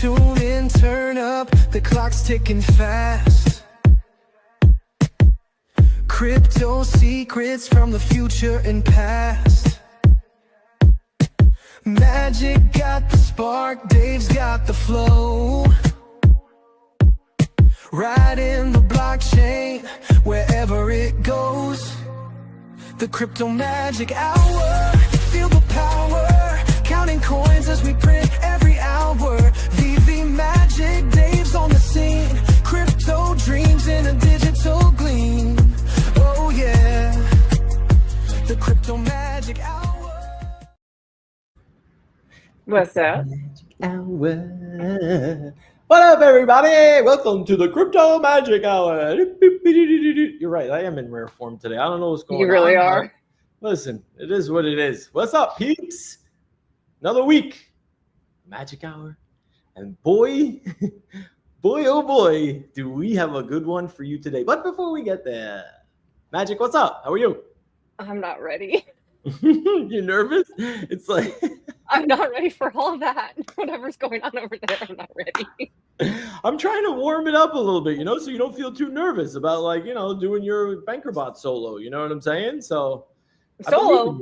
tune in, turn up, the clock's ticking fast. Crypto secrets from the future and past. Magic got the spark, Dave's got the flow. Right in the blockchain, wherever it goes. The Crypto Magic Hour, feel the power. Counting coins as we print every hour. VV Magic, Dave's on the scene. Crypto dreams in a digital gleam. Oh yeah, the Crypto Magic Hour. What's up? What up, everybody? Welcome to the Crypto Magic Hour. You're right, I am in rare form today. I don't know what's going on. You really are. Listen, it is what it is. What's up, peeps? Another week, Magic Hour. And boy, oh boy, do we have a good one for you today. But before we get there, Magic, what's up? How are you? I'm not ready. You're nervous? It's like... I'm not ready for all that. Whatever's going on over there, I'm not ready. I'm trying to warm it up a little bit, so you don't feel too nervous about, doing your Bankr Bot solo. You know what I'm saying? So, Solo?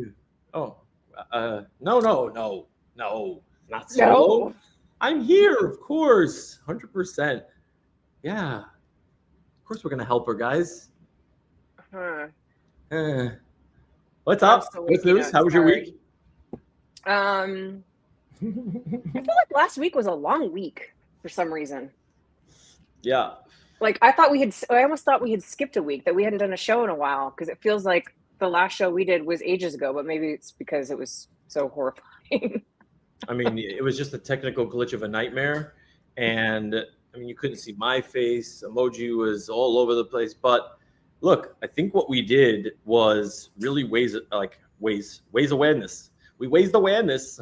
Oh, no, not solo. No. I'm here, of course, 100%. Yeah, of course we're gonna help her, guys. What's up? What's news? How was your week? I feel like last week was a long week for some reason. Yeah. Like I almost thought we had skipped a week, that we hadn't done a show in a while, because it feels like the last show we did was ages ago, but maybe it's because it was so horrifying. I mean, it was just a technical glitch of a nightmare. And I mean, you couldn't see my face. Emoji was all over the place. But look, I think what we did was really raise awareness. We raised awareness.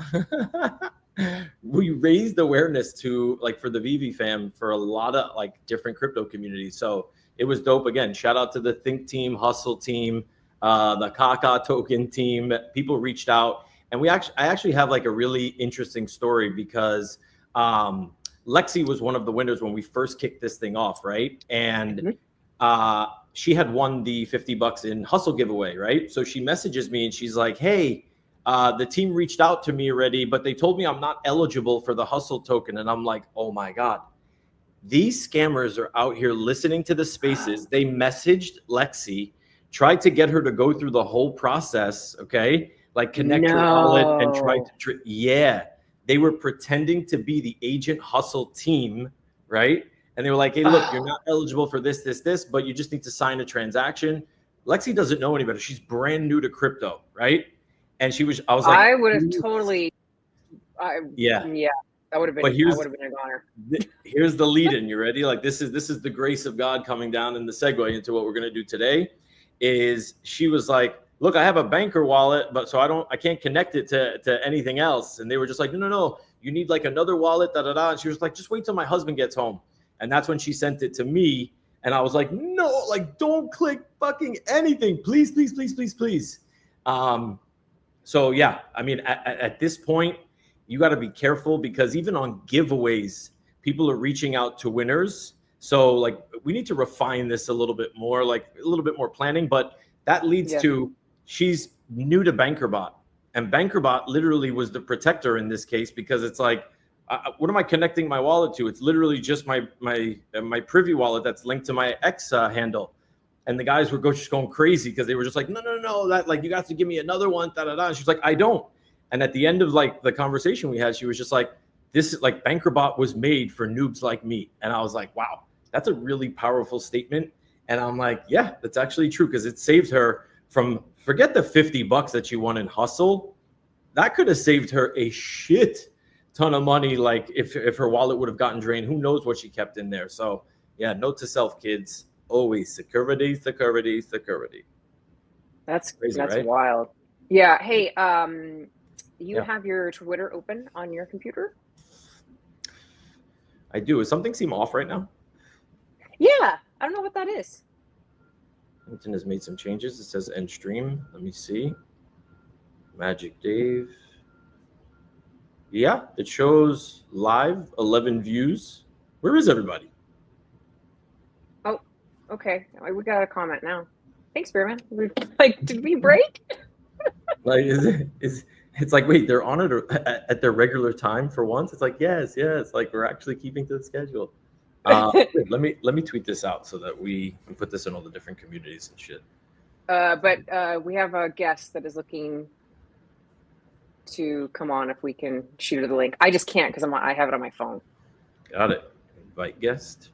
We raised awareness to for the VV fam for a lot of different crypto communities. So it was dope. Again, shout out to the Think team, Hustle team, the Kaka token team. People reached out, and I actually have a really interesting story because Lexi was one of the winners when we first kicked this thing off, right? And she had won the $50 in Hustle giveaway, right? So she messages me and she's like, "Hey, the team reached out to me already, but they told me I'm not eligible for the Hustle token." And I'm like, oh my God, these scammers are out here listening to the spaces. They messaged Lexi, tried to get her to go through the whole process, okay? Connect her wallet and try to, yeah. They were pretending to be the Agent Hustle team, right? And they were like, hey, look, you're not eligible for this, but you just need to sign a transaction. Lexi doesn't know any better. She's brand new to crypto, right? And I was like, I would have totally, that would have been, I would have been a goner. Here's the lead in. You ready? This is the grace of God coming down in the segue into what we're going to do today. Is she was like, look, I have a Bankr wallet, but I can't connect it to anything else. And they were just like, no, you need another wallet, And she was like, just wait till my husband gets home. And that's when she sent it to me. And I was like, no, don't click fucking anything. Please, please, please, please, please. So yeah, I mean, at this point, you got to be careful because even on giveaways, people are reaching out to winners. So we need to refine this a little bit more, a little bit more planning. But that leads to she's new to Bankr Bot, and Bankr Bot literally was the protector in this case because it's what am I connecting my wallet to? It's literally just my Privy wallet that's linked to my X handle. And the guys were just going crazy because they were just like, no, that you got to give me another one, And she's like, I don't. And at the end of the conversation we had, she was just like, this is Bankr Bot was made for noobs like me. And I was like, wow, that's a really powerful statement. And I'm like, yeah, that's actually true because it saved her from, forget the $50 that you won in Hustle. That could have saved her a shit ton of money. If her wallet would have gotten drained, who knows what she kept in there. So yeah, note to self, kids. Always security. That's crazy, right? Wild. Yeah. Hey, you have your Twitter open on your computer? I do. Does something seem off right now? Yeah. I don't know what that is. LinkedIn has made some changes. It says end stream. Let me see. Magic Dave. Yeah, it shows live 11 views. Where is everybody? Oh, okay. We got a comment now. Thanks, Spearman. Like, did we break? Like, it's like, wait, they're on it at their regular time for once? It's like, yes, like we're actually keeping to the schedule. Let me tweet this out so that we can put this in all the different communities and shit. But we have a guest that is looking to come on if we can shoot her the link. I just can't because I have it on my phone. Got it. Invite guest.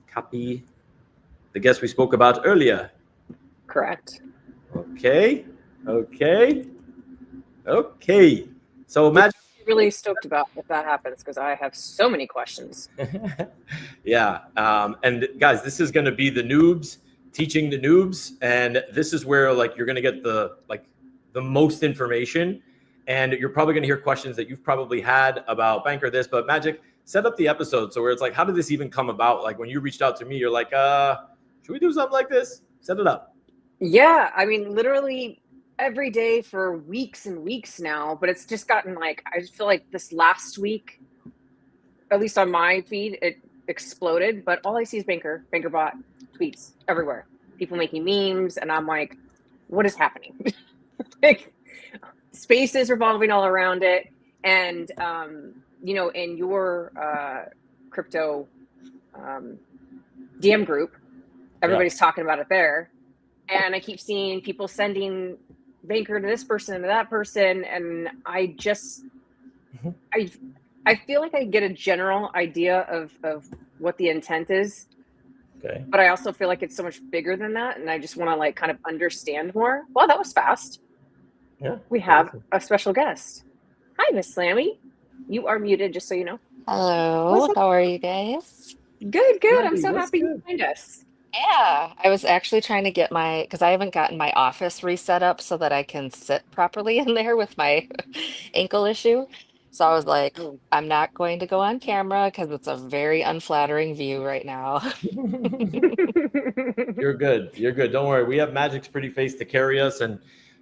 Copy the guest we spoke about earlier. Correct. Okay. So imagine. Really stoked about if that happens because I have so many questions. Yeah. And guys, this is going to be the noobs teaching the noobs, and this is where like you're going to get the most information, and you're probably going to hear questions that you've probably had about Bankr this, but Magic, set up the episode so where it's like, how did this even come about? Like when you reached out to me, you're like, should we do something like this? Set it up. Yeah, I mean, literally every day for weeks and weeks now, but it's just gotten like, I just feel like this last week, at least on my feed, it exploded, but all I see is Bankr Bot tweets everywhere, people making memes, and I'm like, what is happening? Like, space is revolving all around it. And, you know, in your crypto DM group, everybody's talking about it there. And I keep seeing people sending Bankr to this person and to that person. And I just, I feel like I get a general idea of what the intent is. Okay. But I also feel like it's so much bigger than that. And I just want to like kind of understand more. Well, that was fast. Yeah. We have a special guest. Hi, Miss Slammy. You are muted, just so you know. Hello, how are you guys? Good. I'm so What's happy good? you joined us. Yeah, I was actually trying to get because I haven't gotten my office reset up so that I can sit properly in there with my ankle issue. So I was like, Oh. I'm not going to go on camera because it's a very unflattering view right now. You're good. Don't worry. We have Magic's pretty face to carry us, and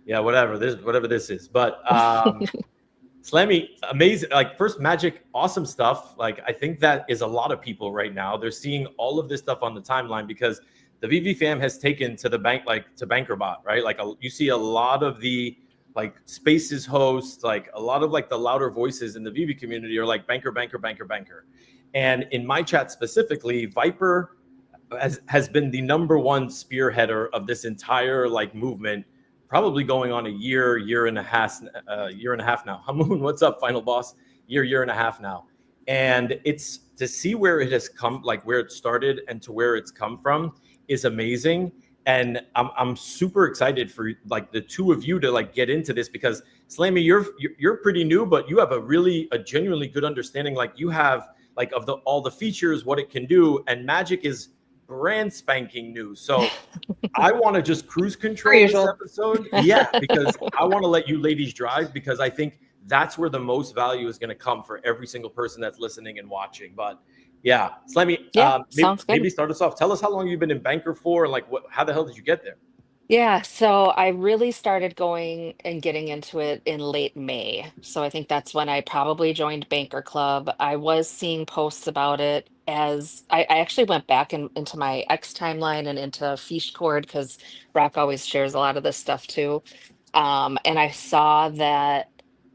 yeah, whatever this is. But Slammy, amazing. Like first Magic, awesome stuff. Like I think that is a lot of people right now. They're seeing all of this stuff on the timeline because the VV fam has taken to the bank, like to Bankr Bot, right? Like you see a lot of the like spaces hosts, like a lot of like the louder voices in the VV community are like Bankr. And in my chat specifically, Viper has been the number one spearheader of this entire like movement, probably going on a year and a half now. Hamoon, what's up, final boss? Year and a half now. And it's to see where it has come, like where it started and to where it's come from is amazing. And I'm super excited for like the two of you to like get into this because Slammy, you're pretty new, but you have a genuinely good understanding. Like you have like of all the features, what it can do, and Magic is brand spanking new. So I want to just cruise control this episode. Yeah, because I want to let you ladies drive because I think that's where the most value is going to come for every single person that's listening and watching. But yeah, Slammy, Sounds good. maybe start us off. Tell us how long you've been in Bankr for, and like how the hell did you get there? Yeah, so I really started going and getting into it in late May. So I think that's when I probably joined Bankr Club. I was seeing posts about it as I actually went back into my X timeline and into Fishcord because Brock always shares a lot of this stuff too. And I saw that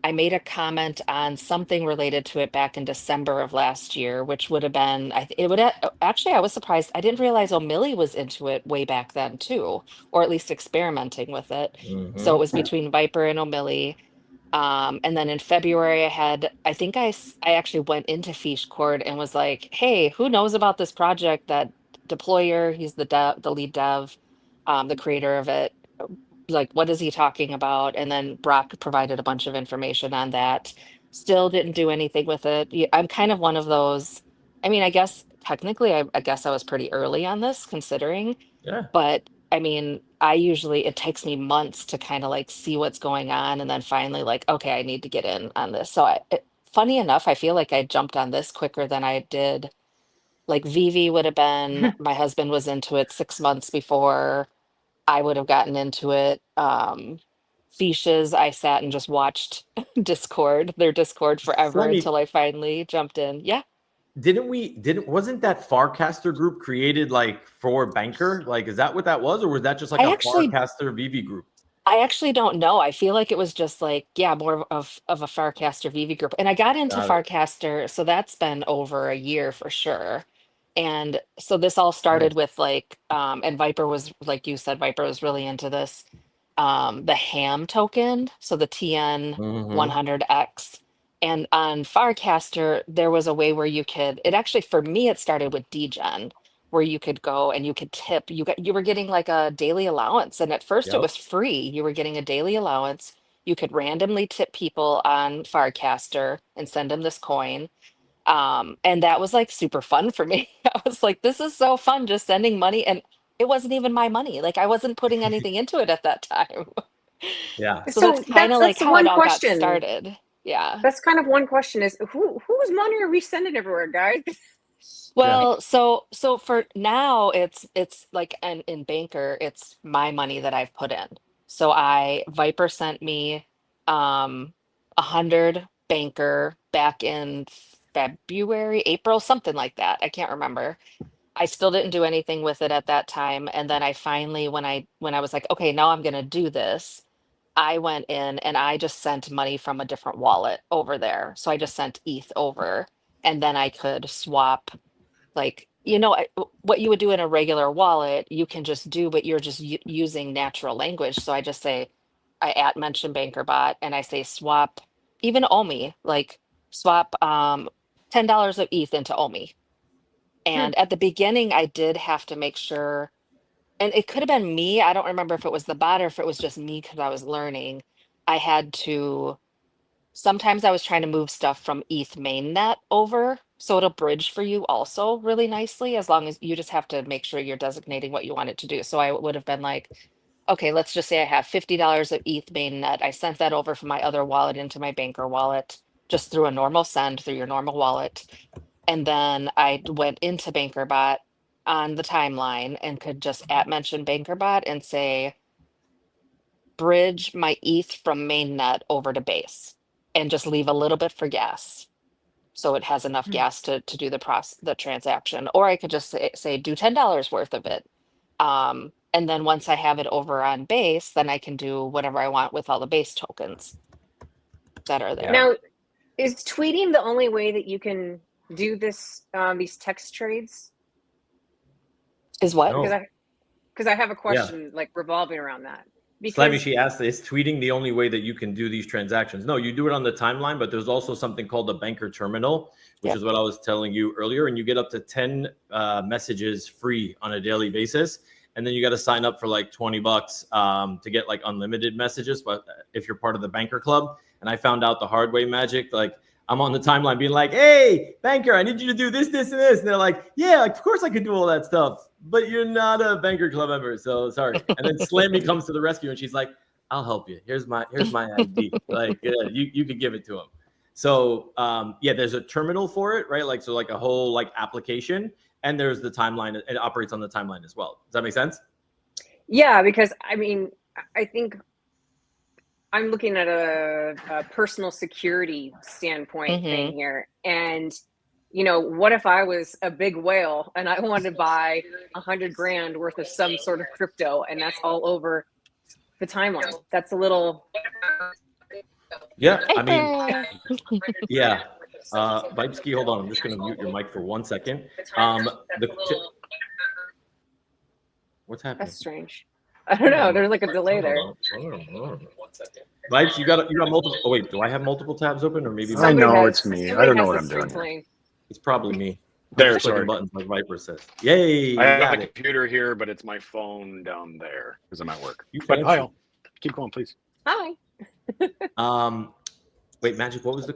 I made a comment on something related to it back in December of last year, which would have been, actually, I was surprised. I didn't realize O'Milly was into it way back then too, or at least experimenting with it. So it was between Viper and O'Milly. And then in February, I actually went into Fishcord and was like, hey, who knows about this project that Deployer, he's the lead dev, the creator of it, like what is he talking about? And then Brock provided a bunch of information on that. Still didn't do anything with it. I'm kind of one of those. I mean, I guess technically, I guess I was pretty early on this considering. Yeah. But I mean, it takes me months to kind of like see what's going on, and then finally, like, okay, I need to get in on this. So, funny enough, I feel like I jumped on this quicker than I did. Like VV would have been. My husband was into it 6 months before I would have gotten into it. fiches, I sat and just watched their Discord forever Flemmy, until I finally jumped in. Yeah. wasn't that Farcaster group created like for Bankr? Like, is that what that was, or was that just like I a actually Farcaster VV group? I actually don't know. I feel like it was just like, yeah, more of a Farcaster VV group. And I got into Got it. Farcaster, so that's been over a year for sure. And so this all Nice. started with like, and Viper was, like you said, Viper was really into this, the ham token, so the TN Mm-hmm. 100X. And on Farcaster, there was a way where you could, it actually, for me, it started with DGen, where you could go and you could tip. You were getting like a daily allowance, and at first it Yep. was free. You were getting a daily allowance. You could randomly tip people on Farcaster and send them this coin. And that was like super fun for me. I was like, this is so fun just sending money, and it wasn't even my money. Like I wasn't putting anything into it at that time. Yeah. So that's So kind of like that's the how it one all got question. started. Yeah. That's kind of one question is whose money are we sending everywhere, guys? Yeah. Well, so for now it's like in Bankr, it's my money that I've put in. So Viper sent me 100 Bankr back in February, April, something like that. I can't remember. I still didn't do anything with it at that time. And then I finally, when I was like, okay, now I'm gonna do this, I went in and I just sent money from a different wallet over there. So I just sent ETH over, and then I could swap, like, what you would do in a regular wallet, you can just do, but you're just using natural language. So I just say, I at mention Bankr Bot and I say swap, even OMI, like swap $10 of ETH into OMI. Hmm. And at the beginning, I did have to make sure, and it could have been me. I don't remember if it was the bot or if it was just me because I was learning. I had to, sometimes I was trying to move stuff from ETH mainnet over. So it'll bridge for you also really nicely, as long as you just have to make sure you're designating what you want it to do. So I would have been like, okay, let's just say I have $50 of ETH mainnet. I sent that over from my other wallet into my Bankr wallet, just through a normal send through your normal wallet. And then I went into Bankr Bot on the timeline and could just at mention Bankr Bot and say, bridge my ETH from mainnet over to base, and just leave a little bit for gas. So it has enough gas to do the transaction. Or I could just say do $10 worth of it. And then once I have it over on base, then I can do whatever I want with all the base tokens that are there. Now, is tweeting the only way that you can do this, these text trades? Is what? No. Because I have a question like revolving around that. Slammy, she asked, is tweeting the only way that you can do these transactions? No, you do it on the timeline, but there's also something called the Bankr terminal, which is what I was telling you earlier. And you get up to 10 messages free on a daily basis. And then you got to sign up for like $20 to get like unlimited messages. But if you're part of the Bankr club, and I found out the hard way, Magic, like I'm on the timeline being like, hey, Bankr, I need you to do this, this, and this. And they're like, yeah, of course I can do all that stuff, but you're not a Bankr club member, so sorry. And then Slammy comes to the rescue and she's like, I'll help you. Here's my ID. Like, you could give it to him. So yeah, there's a terminal for it, right? Like, so like a whole like application, and there's the timeline. It operates on the timeline as well. Does that make sense? Yeah, because I mean, I think I'm looking at a personal security standpoint thing here. And, what if I was a big whale and I wanted to buy 100 grand worth of some sort of crypto, and that's all over the timeline? That's a little. Yeah, I mean, yeah. Vibesky, hold on. I'm just going to mute your mic for 1 second. What's happening? That's strange. I don't know. There's like a delay there. Vibes, you got multiple. Oh wait, do I have multiple tabs open, or maybe I know it's me. I don't know what I'm doing. Playing. It's probably me. There, sorry. Buttons like Viper says. Yay! I have a computer here, but it's my phone down there because I'm at work. But hi, keep going, please. Hi. Wait, Magic. What was the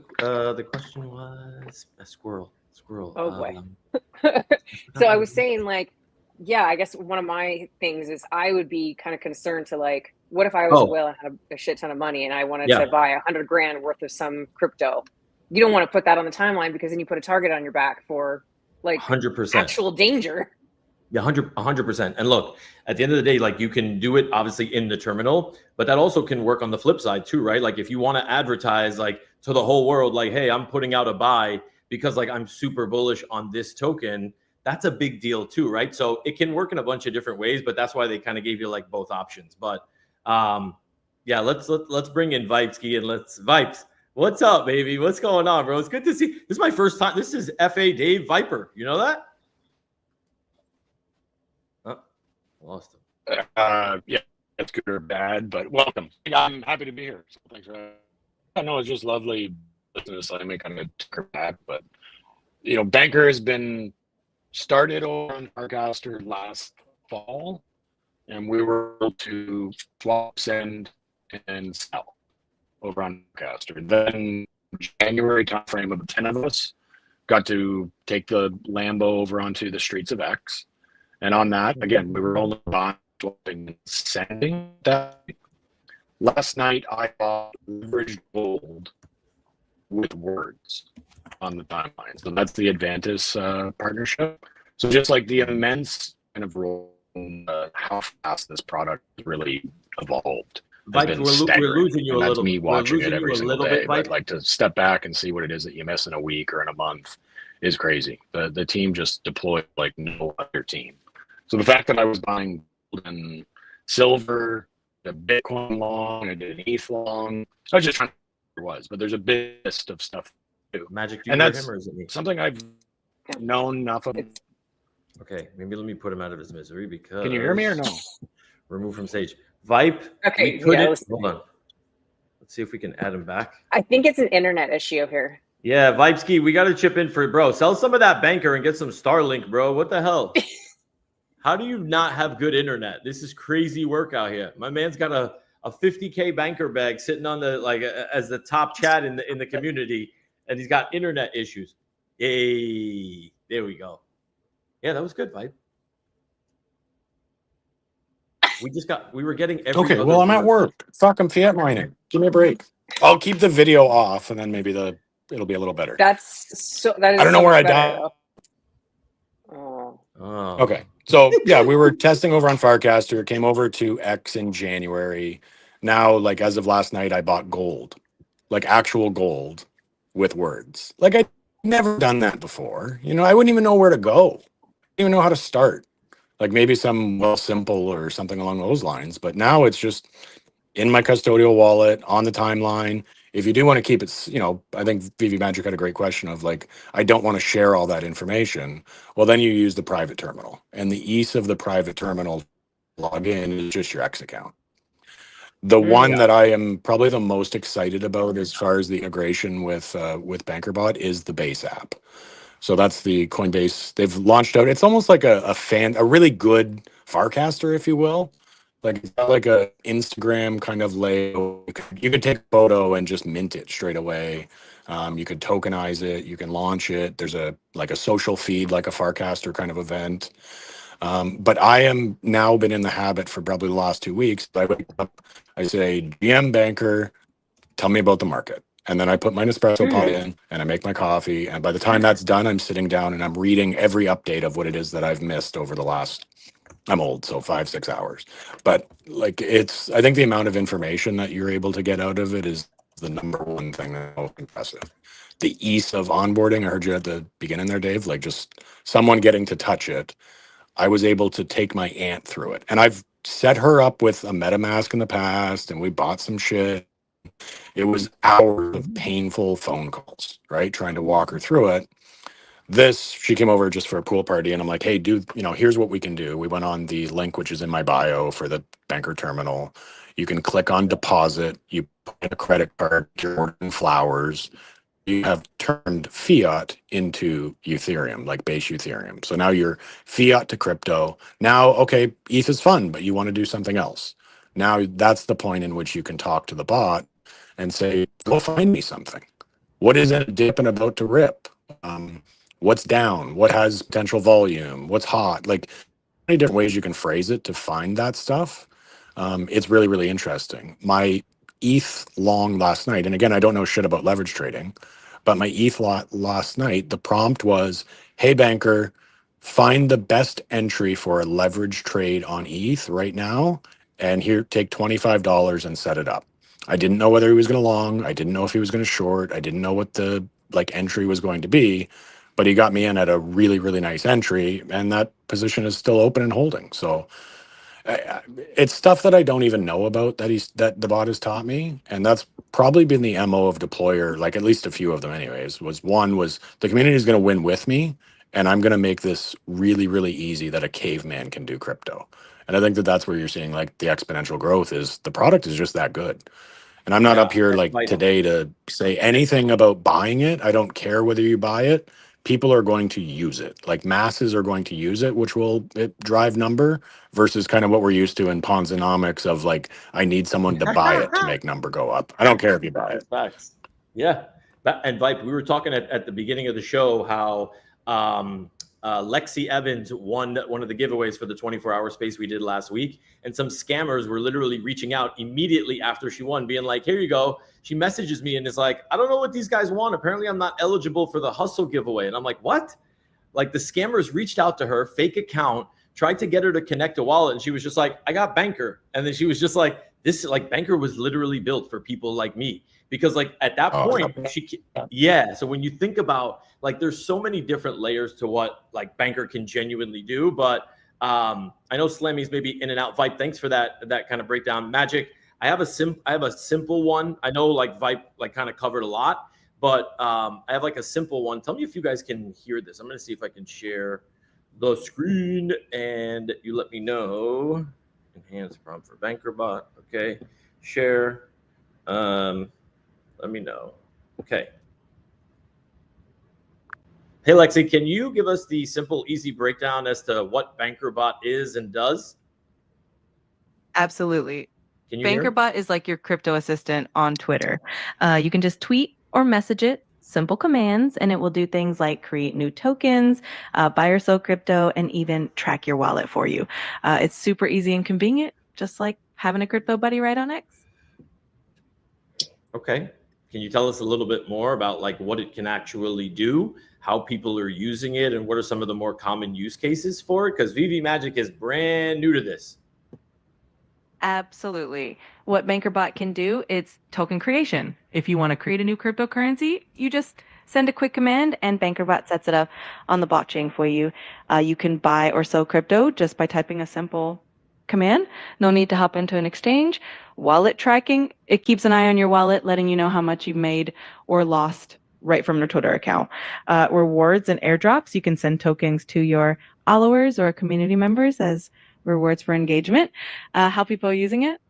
question? Was a squirrel? Oh boy. So I was saying, like, yeah, I guess one of my things is I would be kind of concerned to like, what if I was a whale and had a shit ton of money and I wanted to buy 100 grand worth of some crypto? You don't want to put that on the timeline because then you put a target on your back for like 100% actual danger. Yeah, 100%. And look, at the end of the day, like you can do it obviously in the terminal, but that also can work on the flip side too, right? Like if you want to advertise like to the whole world, like, hey, I'm putting out a buy because like I'm super bullish on this token, that's a big deal too, right? So it can work in a bunch of different ways, but that's why they kind of gave you like both options. But yeah, let's bring in Vipes and let's Vipes. What's up, baby? What's going on, bro? It's good to see. This is my first time. This is FA Dave Viper. You know that? Lost him. Yeah, it's good or bad, but welcome. I'm happy to be here. So thanks for. I know it's just lovely listening to Simon kind of took her back, but you know, Bankr has been started on Farcaster last fall, and we were able to swap, send, and sell over on Farcaster. Then January timeframe of the 10 of us got to take the Lambo over onto the streets of X. And on that, again, we were only buying, swapping, and sending that. Last night, I bought leveraged gold with words on the timeline. So that's the Advantis partnership. So just like the immense kind of role, how fast this product really evolved. Vipes, we're losing you a little. That's me watching it every single day. But like to step back and see what it is that you miss in a week or in a month is crazy. The team just deployed like no other team. So the fact that I was buying gold and silver, the Bitcoin long, I did an ETH long, I was just trying to figure what it was, but there's a big list of stuff too. Magic, do and you that's hear him or is it me? Something I've known enough of. Okay, maybe let me put him out of his misery because. Can you hear me or no? Remove from stage. Vipe. Okay, hold on. Let's see if we can add him back. I think it's an internet issue here. Yeah, Vipeski, we got to chip in for bro. Sell some of that Bankr and get some Starlink, bro. What the hell? How do you not have good internet? This is crazy work out here. My man's got a 50K Bankr bag sitting on the like as the top chat in the community, and he's got internet issues. Hey, there we go. Yeah, that was good, Vibe. We were getting every okay. Well, I'm at work. Fuck, I'm fiat mining. Give me a break. I'll keep the video off, and then maybe it'll be a little better. That is. I don't know where I died. Oh. Okay. So yeah, we were testing over on Farcaster, came over to X in January. Now, like as of last night, I bought gold, like actual gold with words. Like I'd never done that before. You know, I wouldn't even know where to go. I didn't even know how to start. Like maybe some simple or something along those lines. But now it's just in my custodial wallet on the timeline. If you do want to keep it, you know, I think VV Magic had a great question of like, I don't want to share all that information. Well, then you use the private terminal, and the ease of the private terminal login is just your X account. The one that I am probably the most excited about as far as the integration with Bankr Bot is the Base app. So that's the Coinbase. They've launched out. It's almost like a really good Farcaster, if you will. Like it's got like a Instagram kind of layout. You could take a photo and just mint it straight away. You could tokenize it. You can launch it. There's a social feed, like a Farcaster kind of event. But I am now been in the habit for probably the last 2 weeks. I wake up, I say, GM Bankr, tell me about the market. And then I put my Nespresso pot in and I make my coffee. And by the time that's done, I'm sitting down and I'm reading every update of what it is that I've missed over the last, I'm old, so 5-6 hours. But like I think the amount of information that you're able to get out of it is the number one thing that's most impressive. The ease of onboarding, I heard you at the beginning there, Dave, like just someone getting to touch it. I was able to take my aunt through it. And I've set her up with a MetaMask in the past, and we bought some shit. It was hours of painful phone calls, right? Trying to walk her through it. She came over just for a pool party, and I'm like, hey, dude, here's what we can do. We went on the link, which is in my bio for the Bankr terminal. You can click on deposit. You put in a credit card, you're ordering flowers. You have turned fiat into Ethereum, like base Ethereum. So now you're fiat to crypto. Now, okay, ETH is fun, but you want to do something else. Now that's the point in which you can talk to the bot and say, go find me something. What is in a dip and about to rip? What's down? What has potential volume? What's hot? Like many different ways you can phrase it to find that stuff. It's really, really interesting. My ETH long last night, and again, I don't know shit about leverage trading, but my ETH last night, the prompt was, hey, Bankr, find the best entry for a leverage trade on ETH right now, and here, take $25 and set it up. I didn't know whether he was going to long. I didn't know if he was going to short. I didn't know what the like entry was going to be, but he got me in at a really, really nice entry, and that position is still open and holding. So it's stuff that I don't even know about that the bot has taught me, and that's probably been the MO of Deployer, like at least a few of them anyways. Was the community is going to win with me, and I'm going to make this really, really easy that a caveman can do crypto. And I think that that's where you're seeing like the exponential growth is the product is just that good. And I'm not up here that's like vital. today to say anything about buying it. I don't care whether you buy it. People are going to use it. Like masses are going to use it, which will drive number versus kind of what we're used to in Ponzonomics of like, I need someone to buy it to make number go up. I don't care if you buy it. Facts. Yeah. And Vipe, we were talking at the beginning of the show how Lexi Evans won one of the giveaways for the 24-hour space we did last week. And some scammers were literally reaching out immediately after she won, being like, here you go. She messages me and is like, I don't know what these guys want. Apparently I'm not eligible for the hustle giveaway. And I'm like, what? Like the scammers reached out to her, fake account, tried to get her to connect a wallet. And she was just like, I got Bankr. And then she was just like, this, like Bankr was literally built for people like me. Because like at that point, so when you think about like, there's so many different layers to what like Bankr can genuinely do. But I know Slammy's maybe in and out. Vipe, thanks for that kind of breakdown. Magic, I have a simple one. I know like Vipe like kind of covered a lot, but I have like a simple one. Tell me if you guys can hear this. I'm gonna see if I can share the screen and you let me know. Enhance prompt for Bankr Bot. Okay, share. Let me know. Okay. Hey, Lexi, can you give us the simple, easy breakdown as to what Bankr Bot is and does? Absolutely. Can you hear? Bankr Bot is like your crypto assistant on Twitter. You can just tweet or message it, simple commands, and it will do things like create new tokens, buy or sell crypto, and even track your wallet for you. It's super easy and convenient, just like having a crypto buddy right on X. Okay. Can you tell us a little bit more about like what it can actually do, how people are using it, and what are some of the more common use cases for it? Because VV Magic is brand new to this. Absolutely. What Bankr Bot can do, it's token creation. If you want to create a new cryptocurrency, you just send a quick command and Bankr Bot sets it up on the blockchain for you. You can buy or sell crypto just by typing a simple command. No need to hop into an exchange. Wallet tracking, it keeps an eye on your wallet, letting you know how much you've made or lost right from your Twitter account. Rewards and airdrops, you can send tokens to your followers or community members as rewards for engagement. How people are using it?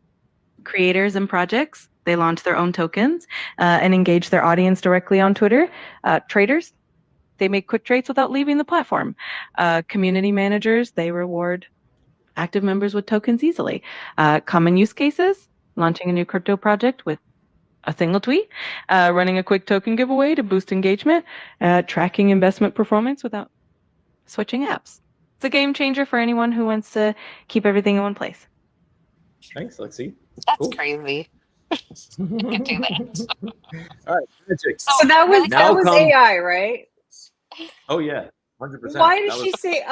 Creators and projects, they launch their own tokens and engage their audience directly on Twitter. Traders, they make quick trades without leaving the platform. Community managers, they reward active members with tokens easily. Common use cases, launching a new crypto project with a single tweet, running a quick token giveaway to boost engagement, tracking investment performance without switching apps. It's a game changer for anyone who wants to keep everything in one place. Thanks, Lexi. That's Cool. crazy. You can do that. All right, Magic. So that was AI, right? Oh yeah, 100%. Why did she say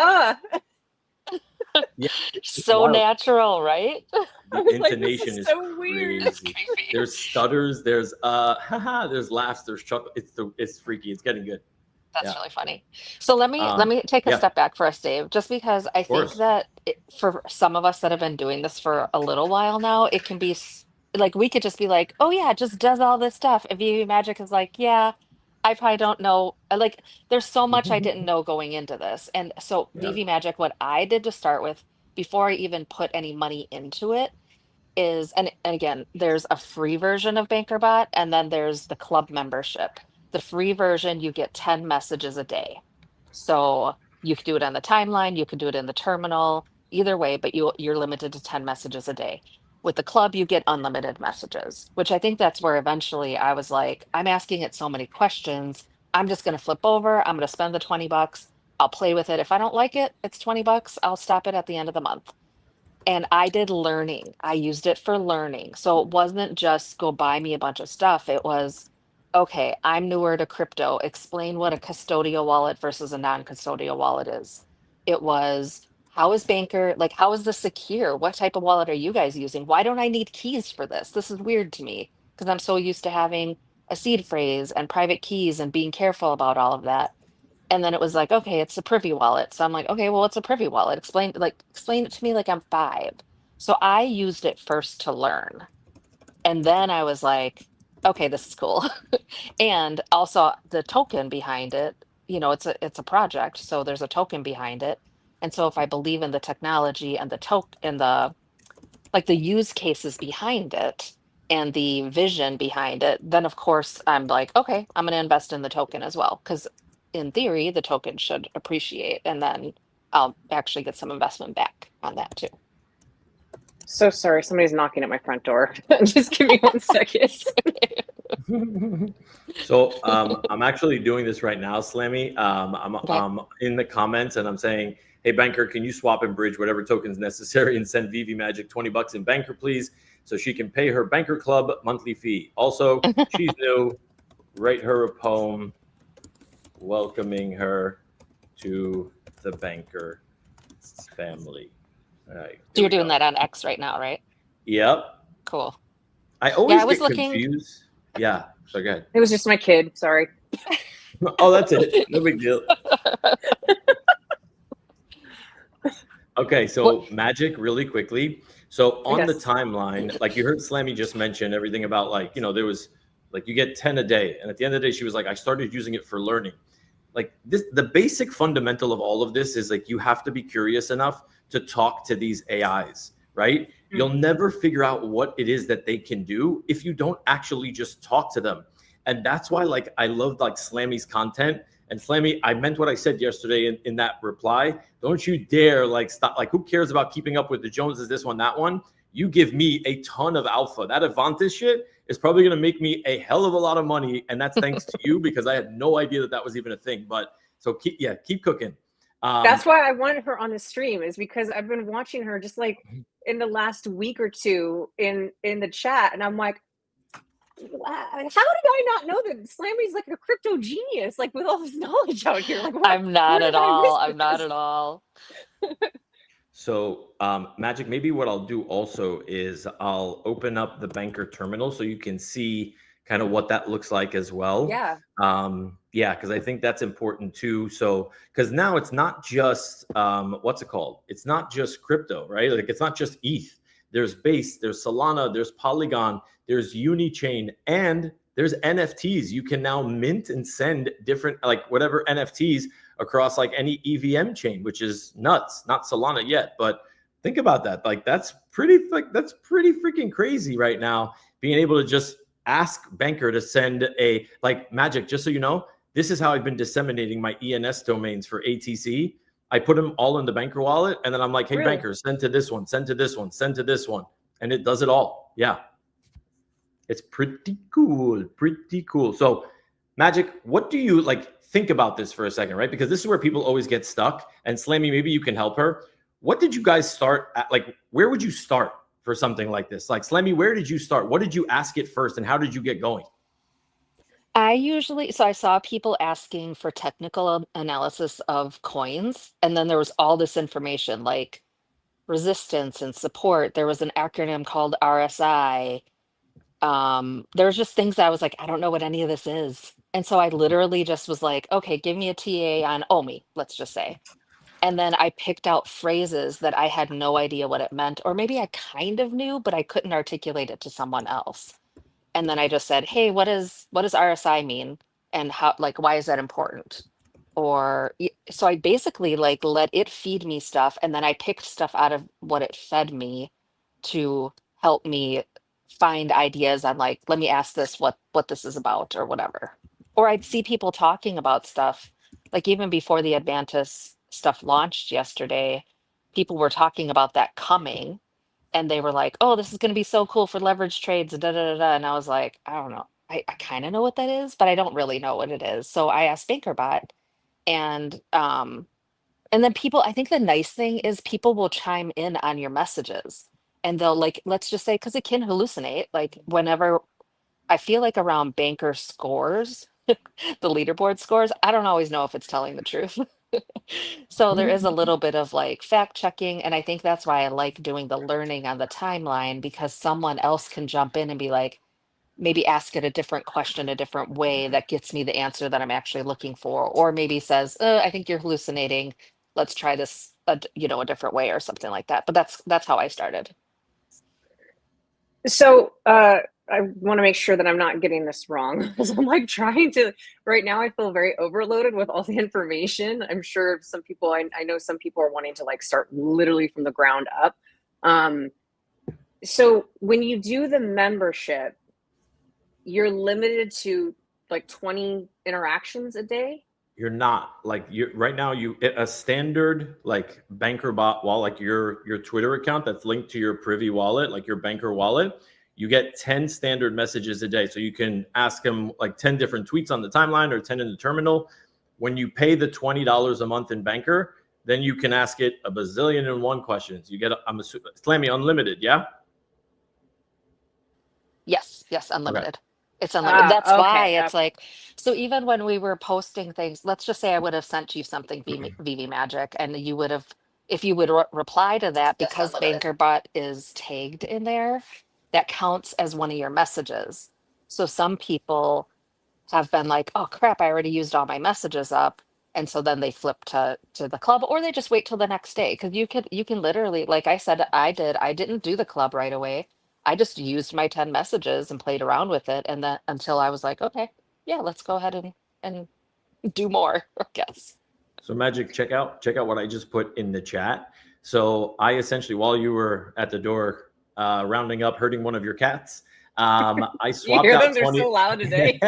Yeah, so wild. natural, right? The intonation like, is so weird. crazy. There's stutters, there's there's laughs, there's chuckle. It's freaky. It's getting good. That's really funny. So let me take a step back for us, Dave, just because I think that for some of us that have been doing this for a little while now, it can be like we could just be like, oh yeah, it just does all this stuff. And VV Magic is like, yeah, I probably don't know. Like, there's so much I didn't know going into this. And so VV Magic, what I did to start with before I even put any money into it is, and again, there's a free version of Bankr Bot, and then there's the club membership. The free version, you get 10 messages a day. So you could do it on the timeline, you could do it in the terminal, either way, but you're limited to 10 messages a day. With the club, you get unlimited messages, which I think that's where eventually I was like, I'm asking it so many questions. I'm just going to flip over. I'm going to spend the $20. I'll play with it. If I don't like it, it's $20. I'll stop it at the end of the month. And I did learning. I used it for learning. So it wasn't just go buy me a bunch of stuff. It was, okay, I'm newer to crypto. Explain what a custodial wallet versus a non-custodial wallet is. It was, how is Bankr, like, how is this secure? What type of wallet are you guys using? Why don't I need keys for this? This is weird to me because I'm so used to having a seed phrase and private keys and being careful about all of that. And then it was like, okay, it's a privy wallet. So I'm like, okay, well, it's a privy wallet. Explain it to me like I'm 5. So I used it first to learn. And then I was like, okay, this is cool. And also the token behind it, it's a project, so there's a token behind it. And so if I believe in the technology and the token and the use cases behind it and the vision behind it, then of course I'm like, okay, I'm going to invest in the token as well because in theory the token should appreciate and then I'll actually get some investment back on that too. So sorry, somebody's knocking at my front door. Just give me 1 second. So I'm actually doing this right now, Slammy. I'm in the comments and I'm saying, hey, Bankr, can you swap and bridge whatever tokens necessary and send Vivi Magic $20 in Bankr, please, so she can pay her Bankr Club monthly fee. Also, she's new. Write her a poem welcoming her to the Bankr family. All right. You're doing that on X right now, right? Yep. Cool. I always was get looking- confused. Yeah. So go ahead. It was just my kid. Sorry. Oh, that's it. No big deal. Okay, so Magic, really quickly. So on the timeline, like you heard Slammy just mention everything about there was you get 10 a day. And at the end of the day, she was like, I started using it for learning. Like this, the basic fundamental of all of this is you have to be curious enough to talk to these AIs, right? Mm-hmm. You'll never figure out what it is that they can do if you don't actually just talk to them. And that's why I loved Slammy's content. And Slammy, I meant what I said yesterday in that reply. Don't you dare stop. Who cares about keeping up with the Joneses, this one, that one? You give me a ton of alpha. That Avantis shit is probably going to make me a hell of a lot of money. And that's thanks to you because I had no idea that was even a thing. But so keep cooking. That's why I wanted her on the stream, is because I've been watching her just in the last week or two in the chat. And I'm like, how did I not know that Slammy's a crypto genius, with all this knowledge out here? I'm not at all. I'm not at all. So Magic, maybe what I'll do also is I'll open up the Bankr terminal so you can see kind of what that looks like as well. Yeah. Because I think that's important too. So because now it's not just what's it called? It's not just crypto, right? It's not just ETH. There's Base, there's Solana, there's Polygon, there's Unichain, and there's NFTs. You can now mint and send different whatever NFTs across any EVM chain, which is nuts. Not Solana yet, but think about that. That's pretty freaking crazy right now. Being able to just ask Bankr to send a Magic. Just so you know, this is how I've been disseminating my ENS domains for ATC. I put them all in the Bankr wallet, and then I'm like, hey, really? Bankr, send to this one, send to this one, send to this one. And it does it all. Yeah. It's pretty cool. Pretty cool. So Magic, what do you think about this for a second, right? Because this is where people always get stuck. And Slammy, maybe you can help her. What did you guys start at? Where would you start for something like this? Slammy, where did you start? What did you ask it first? And how did you get going? I saw people asking for technical analysis of coins, and then there was all this information like resistance and support. There was an acronym called RSI. There was just things that I was like, I don't know what any of this is. And so I literally just was like, okay, give me a TA on OMI, let's just say. And then I picked out phrases that I had no idea what it meant, or maybe I kind of knew, but I couldn't articulate it to someone else. And then I just said, hey, what does RSI mean? And how, why is that important? So I basically let it feed me stuff. And then I picked stuff out of what it fed me to help me find ideas on let me ask this, what this is about or whatever. Or I'd see people talking about stuff, even before the Advantis stuff launched yesterday, people were talking about that coming. And they were like, oh, this is going to be so cool for leverage trades. Da, da, da, da. And I was like, I don't know. I kind of know what that is, but I don't really know what it is. So I asked Bankr Bot. And then people, I think the nice thing is people will chime in on your messages. And they'll let's just say, because it can hallucinate. Whenever I feel around Bankr scores, the leaderboard scores, I don't always know if it's telling the truth. So there is a little bit of like fact checking, and I think that's why I like doing the learning on the timeline, because someone else can jump in and be like, maybe ask it a different question a different way that gets me the answer that I'm actually looking for, or maybe says, I think you're hallucinating. Let's try this, a different way or something like that. But that's how I started. So I want to make sure that I'm not getting this wrong, because I'm like trying to, right now I feel very overloaded with all the information. I'm sure some people, I know some people are wanting to like start literally from the ground up. So when you do the membership, you're limited to like 20 interactions a day? You're not, like, you're right now, a standard like Bankr Bot wallet, like your Twitter account that's linked to your Privy wallet, like your Bankr wallet, you get 10 standard messages a day. So you can ask them like 10 different tweets on the timeline or 10 in the terminal. When you pay the $20 a month in Bankr, then you can ask it a bazillion and one questions. You get, I'm assuming, Slammy, unlimited, yeah? Yes, unlimited. Okay. It's unlimited. That's okay, why it's like, so even when we were posting things, let's just say I would have sent you something, VV Magic, and you would have, if you would reply to that, because Bankr Bot is tagged in there, that counts as one of your messages. So some people have been like, oh crap, I already used all my messages up. And so then they flip to the club, or they just wait till the next day. Cause you can literally, like I said, I didn't do the club right away. I just used my 10 messages and played around with it. And then until I was like, okay, yeah, let's go ahead and do more, I guess. So Magic, check out what I just put in the chat. So I essentially, while you were at the door rounding up, hurting one of your cats, I swapped you hear out them? 20. They're so loud today.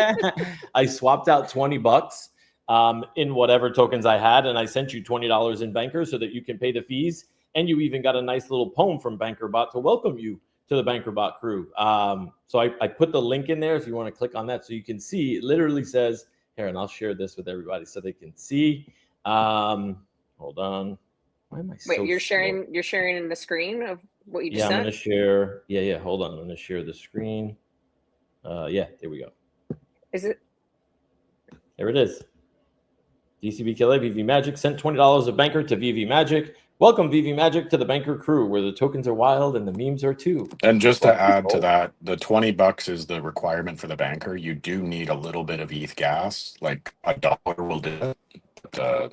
I swapped out $20 in whatever tokens I had, and I sent you $20 in Bankr so that you can pay the fees. And you even got a nice little poem from Bankr Bot to welcome you to the Bankr Bot crew. So I put the link in there if you want to click on that, so you can see. It literally says here, and I'll share this with everybody so they can see. Hold on. Why am I so Wait, you're slow? sharing in the screen of what you just sent? I'm gonna share. Yeah, hold on. I'm gonna share the screen. Yeah, there we go. Is it? There it is. DCB Killer VV Magic sent $20 of Bankr to VV Magic. Welcome VV Magic to the Bankr crew, where the tokens are wild and the memes are too. And just to add to that, the $20 is the requirement for the Bankr. You do need a little bit of ETH gas, like $1 will do it. But,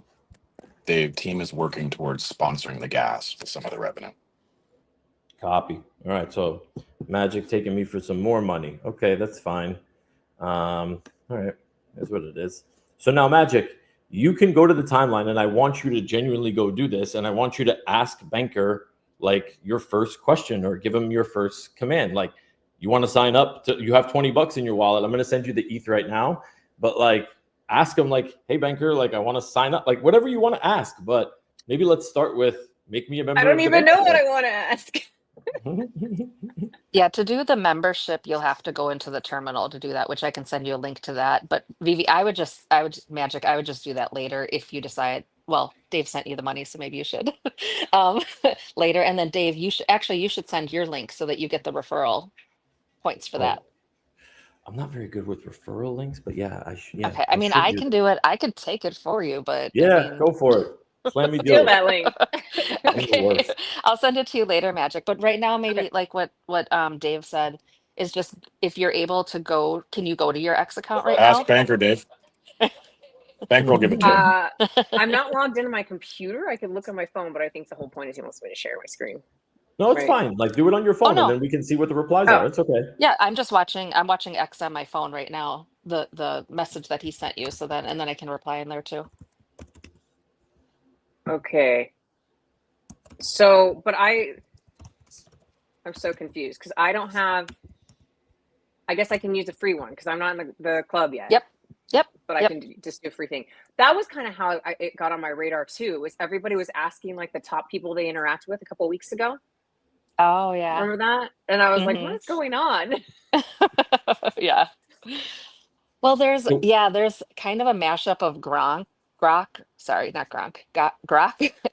the team is working towards sponsoring the gas with some of the revenue. Copy. All right, so Magic taking me for some more money. Okay, that's fine. All right, that's what it is. So now, Magic, you can go to the timeline, and I want you to genuinely go do this, and I want you to ask Bankr like your first question, or give them your first command. Like, you want to sign up to, you have $20 in your wallet. I'm going to send you the ETH right now, but like, ask them like, hey Bankr, like I want to sign up, like whatever you want to ask, but maybe let's start with make me a member. I don't even know what I want to ask. Yeah, to do the membership, you'll have to go into the terminal to do that, which I can send you a link to that. But Vivi, I would just do that later if you decide. Well, Dave sent you the money, so maybe you should later. And then Dave, you should send your link so that you get the referral points for that. I'm not very good with referral links, but yeah, I should. Yeah, okay. I mean, I can do it. I could take it for you, but yeah, go for it. Slammy Steal that link. Okay. I'll send it to you later, Magic. But right now, maybe like what Dave said is just, if you're able to go, can you go to your X account right now? Ask Bankr, Dave. Bankr will give it to you. I'm not logged into my computer. I can look on my phone, but I think the whole point is he wants me to share my screen. No, it's fine. Like, do it on your phone, and then we can see what the replies are. It's okay. Yeah, I'm watching X on my phone right now, the message that he sent you, so then I can reply in there too. Okay. So, but I'm so confused because I don't have, I guess I can use a free one because I'm not in the club yet. Yep. But I can just do a free thing. That was kind of how it got on my radar too, was everybody was asking like the top people they interact with a couple of weeks ago. Oh yeah. Remember that? And I was like, what's going on? Yeah. Well, there's kind of a mashup of Grok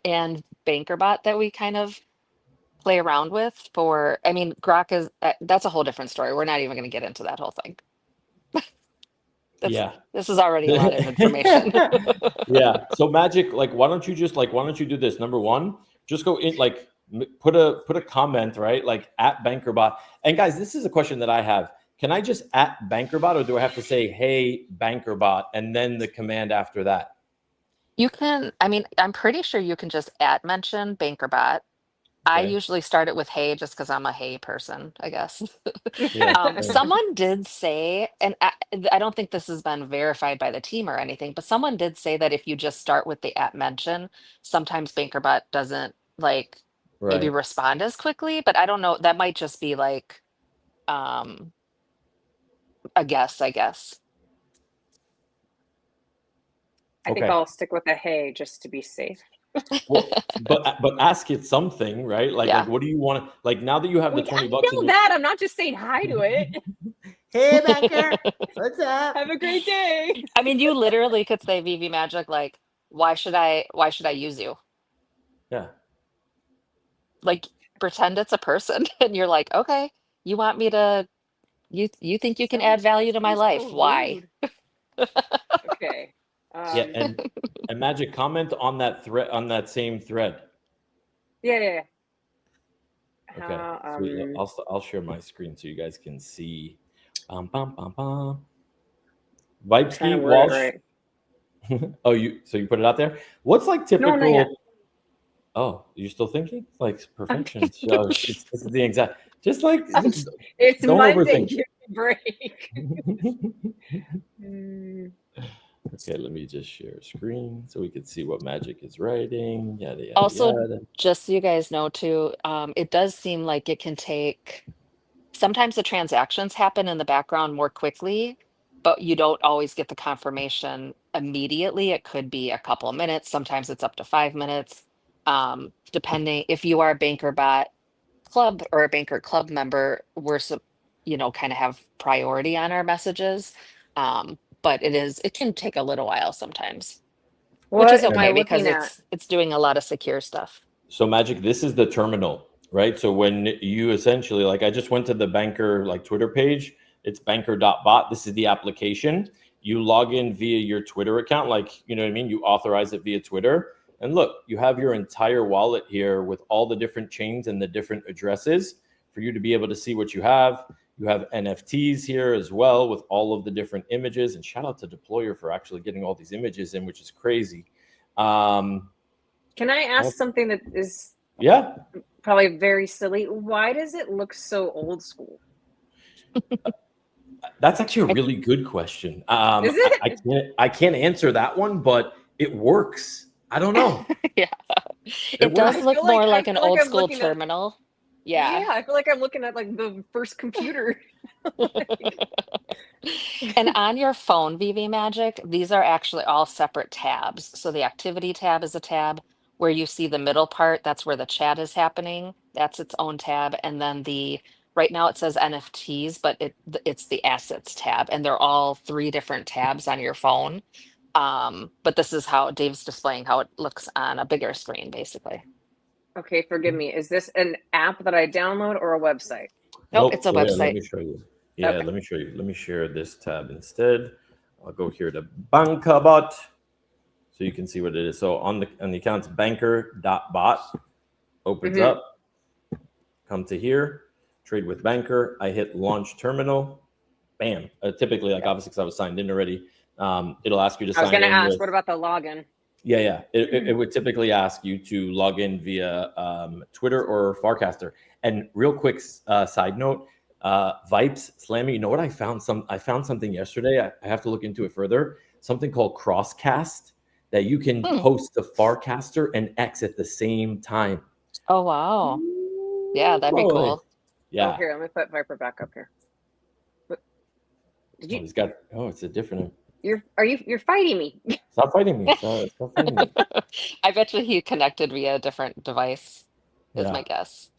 and Bankr Bot that we kind of play around with for, I mean, Grok is, that's a whole different story. We're not even going to get into that whole thing. This is already a lot of information. Yeah. So Magic, like, why don't you do this? Number one, just go in, like, put a comment, right? Like at Bankr Bot. And guys, this is a question that I have. Can I just at Bankr Bot, or do I have to say, hey, Bankr Bot, and then the command after that? You can, I mean, I'm pretty sure you can just mention Bankr Bot. I Okay. usually start it with hey, just because I'm a hey person, I guess. Yeah. Someone did say, and I don't think this has been verified by the team or anything, but someone did say that if you just start with the at mention, sometimes Bankr Bot doesn't like maybe Right. respond as quickly, but I don't know. That might just be like a guess, I guess. I think Okay. I'll stick with a hey just to be safe. Well, but ask it something, right? Like, Yeah. like, what do you want to, like, now that you have the Wait, 20 I bucks know in that. I'm not just saying hi to it. Hey, Bankr, what's up? Have a great day. I mean, you literally could say VV Magic, like, why should I use you? Yeah. Like, pretend it's a person and you're like, okay, you want me to, you think you can add value to my Sounds life. so Why? rude. Okay. Yeah, and Magic, comment on that thread, on that same thread. Yeah. Okay, sweet. I'll share my screen so you guys can see. Trying to Vibesky, word it Walsh. right. Oh, so you put it out there? What's like typical? No, not yet. Oh, you're still thinking? Like perfection. I'm So this is the exact. Just like It's don't Monday. overthink. Give me a break. Mm, Okay, let me just share a screen so we can see what Magic is writing. Yada yada Also, yada. just so you guys know too, it does seem like it can take, sometimes the transactions happen in the background more quickly, but you don't always get the confirmation immediately. It could be a couple of minutes. Sometimes it's up to 5 minutes. Depending if you are a Bankr Bot club or a Bankr club member, we're kind of have priority on our messages. But it can take a little while sometimes, which what is am I okay because looking at? it's doing a lot of secure stuff. So Magic, this is the terminal, right? So when you essentially, like, I just went to the Bankr like Twitter page. It's Bankr.bot. This is the application. You log in via your Twitter account, like, you know what I mean? You authorize it via Twitter. And look, you have your entire wallet here with all the different chains and the different addresses for you to be able to see what you have. You have NFTs here as well with all of the different images. And shout out to Deployer for actually getting all these images in, which is crazy. Can I ask something that is probably very silly? Why does it look so old school? That's actually a really good question. Is it? I can't answer that one, but it works. I don't know. Yeah. It does look more like an old I'm school looking at- terminal. Yeah. I feel like I'm looking at like the first computer. And on your phone, VV Magic, these are actually all separate tabs. So the activity tab is a tab where you see the middle part. That's where the chat is happening. That's its own tab. And then right now it says NFTs, but it's the assets tab. And they're all 3 different tabs on your phone. But this is how Dave's displaying how it looks on a bigger screen, basically. Okay, forgive me. Is this an app that I download or a website? Nope, it's a so website. let me show you. Yeah, Okay. let me show you. Let me share this tab instead. I'll go here to Bankr Bot so you can see what it is. So on the account, it's Bankr.bot. Opens up. Come to here. Trade with Bankr. I hit launch terminal. Bam. Typically, like obviously because I was signed in already, it'll ask you to sign in. I was going to ask, what about the login? Yeah. It would typically ask you to log in via Twitter or Farcaster. And real quick side note, Vipes, Slammy, you know what I found? I found something yesterday. I have to look into it further. Something called Crosscast that you can post to Farcaster and X at the same time. Oh, wow. Yeah, that'd be cool. Yeah. Oh, here, let me put Viper back up here. Did you? It's a different. You're fighting me. Stop fighting me. Stop fighting me. I bet you he connected via a different device, is my guess.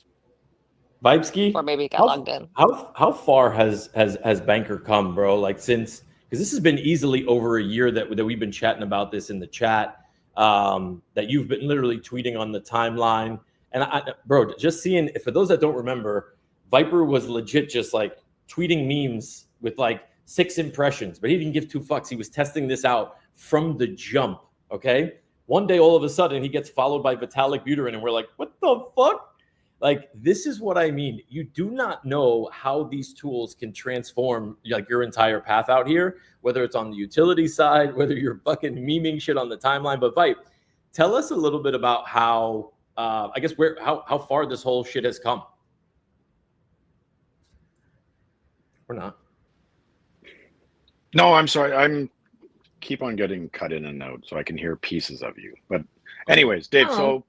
Vibesky? Or maybe he got logged in. How far has Bankr come, bro? Like because this has been easily over a year that we've been chatting about this in the chat, that you've been literally tweeting on the timeline. And bro, just seeing, for those that don't remember, Viper was legit just like tweeting memes with like 6 impressions, but he didn't give 2 fucks. He was testing this out from the jump, okay? One day, all of a sudden, he gets followed by Vitalik Buterin, and we're like, what the fuck? Like, this is what I mean. You do not know how these tools can transform like your entire path out here, whether it's on the utility side, whether you're fucking memeing shit on the timeline. But Vipe, tell us a little bit about how, I guess, how far this whole shit has come. Or not. No, I'm sorry. I'm keep on getting cut in and out, so I can hear pieces of you. But anyways, Dave, so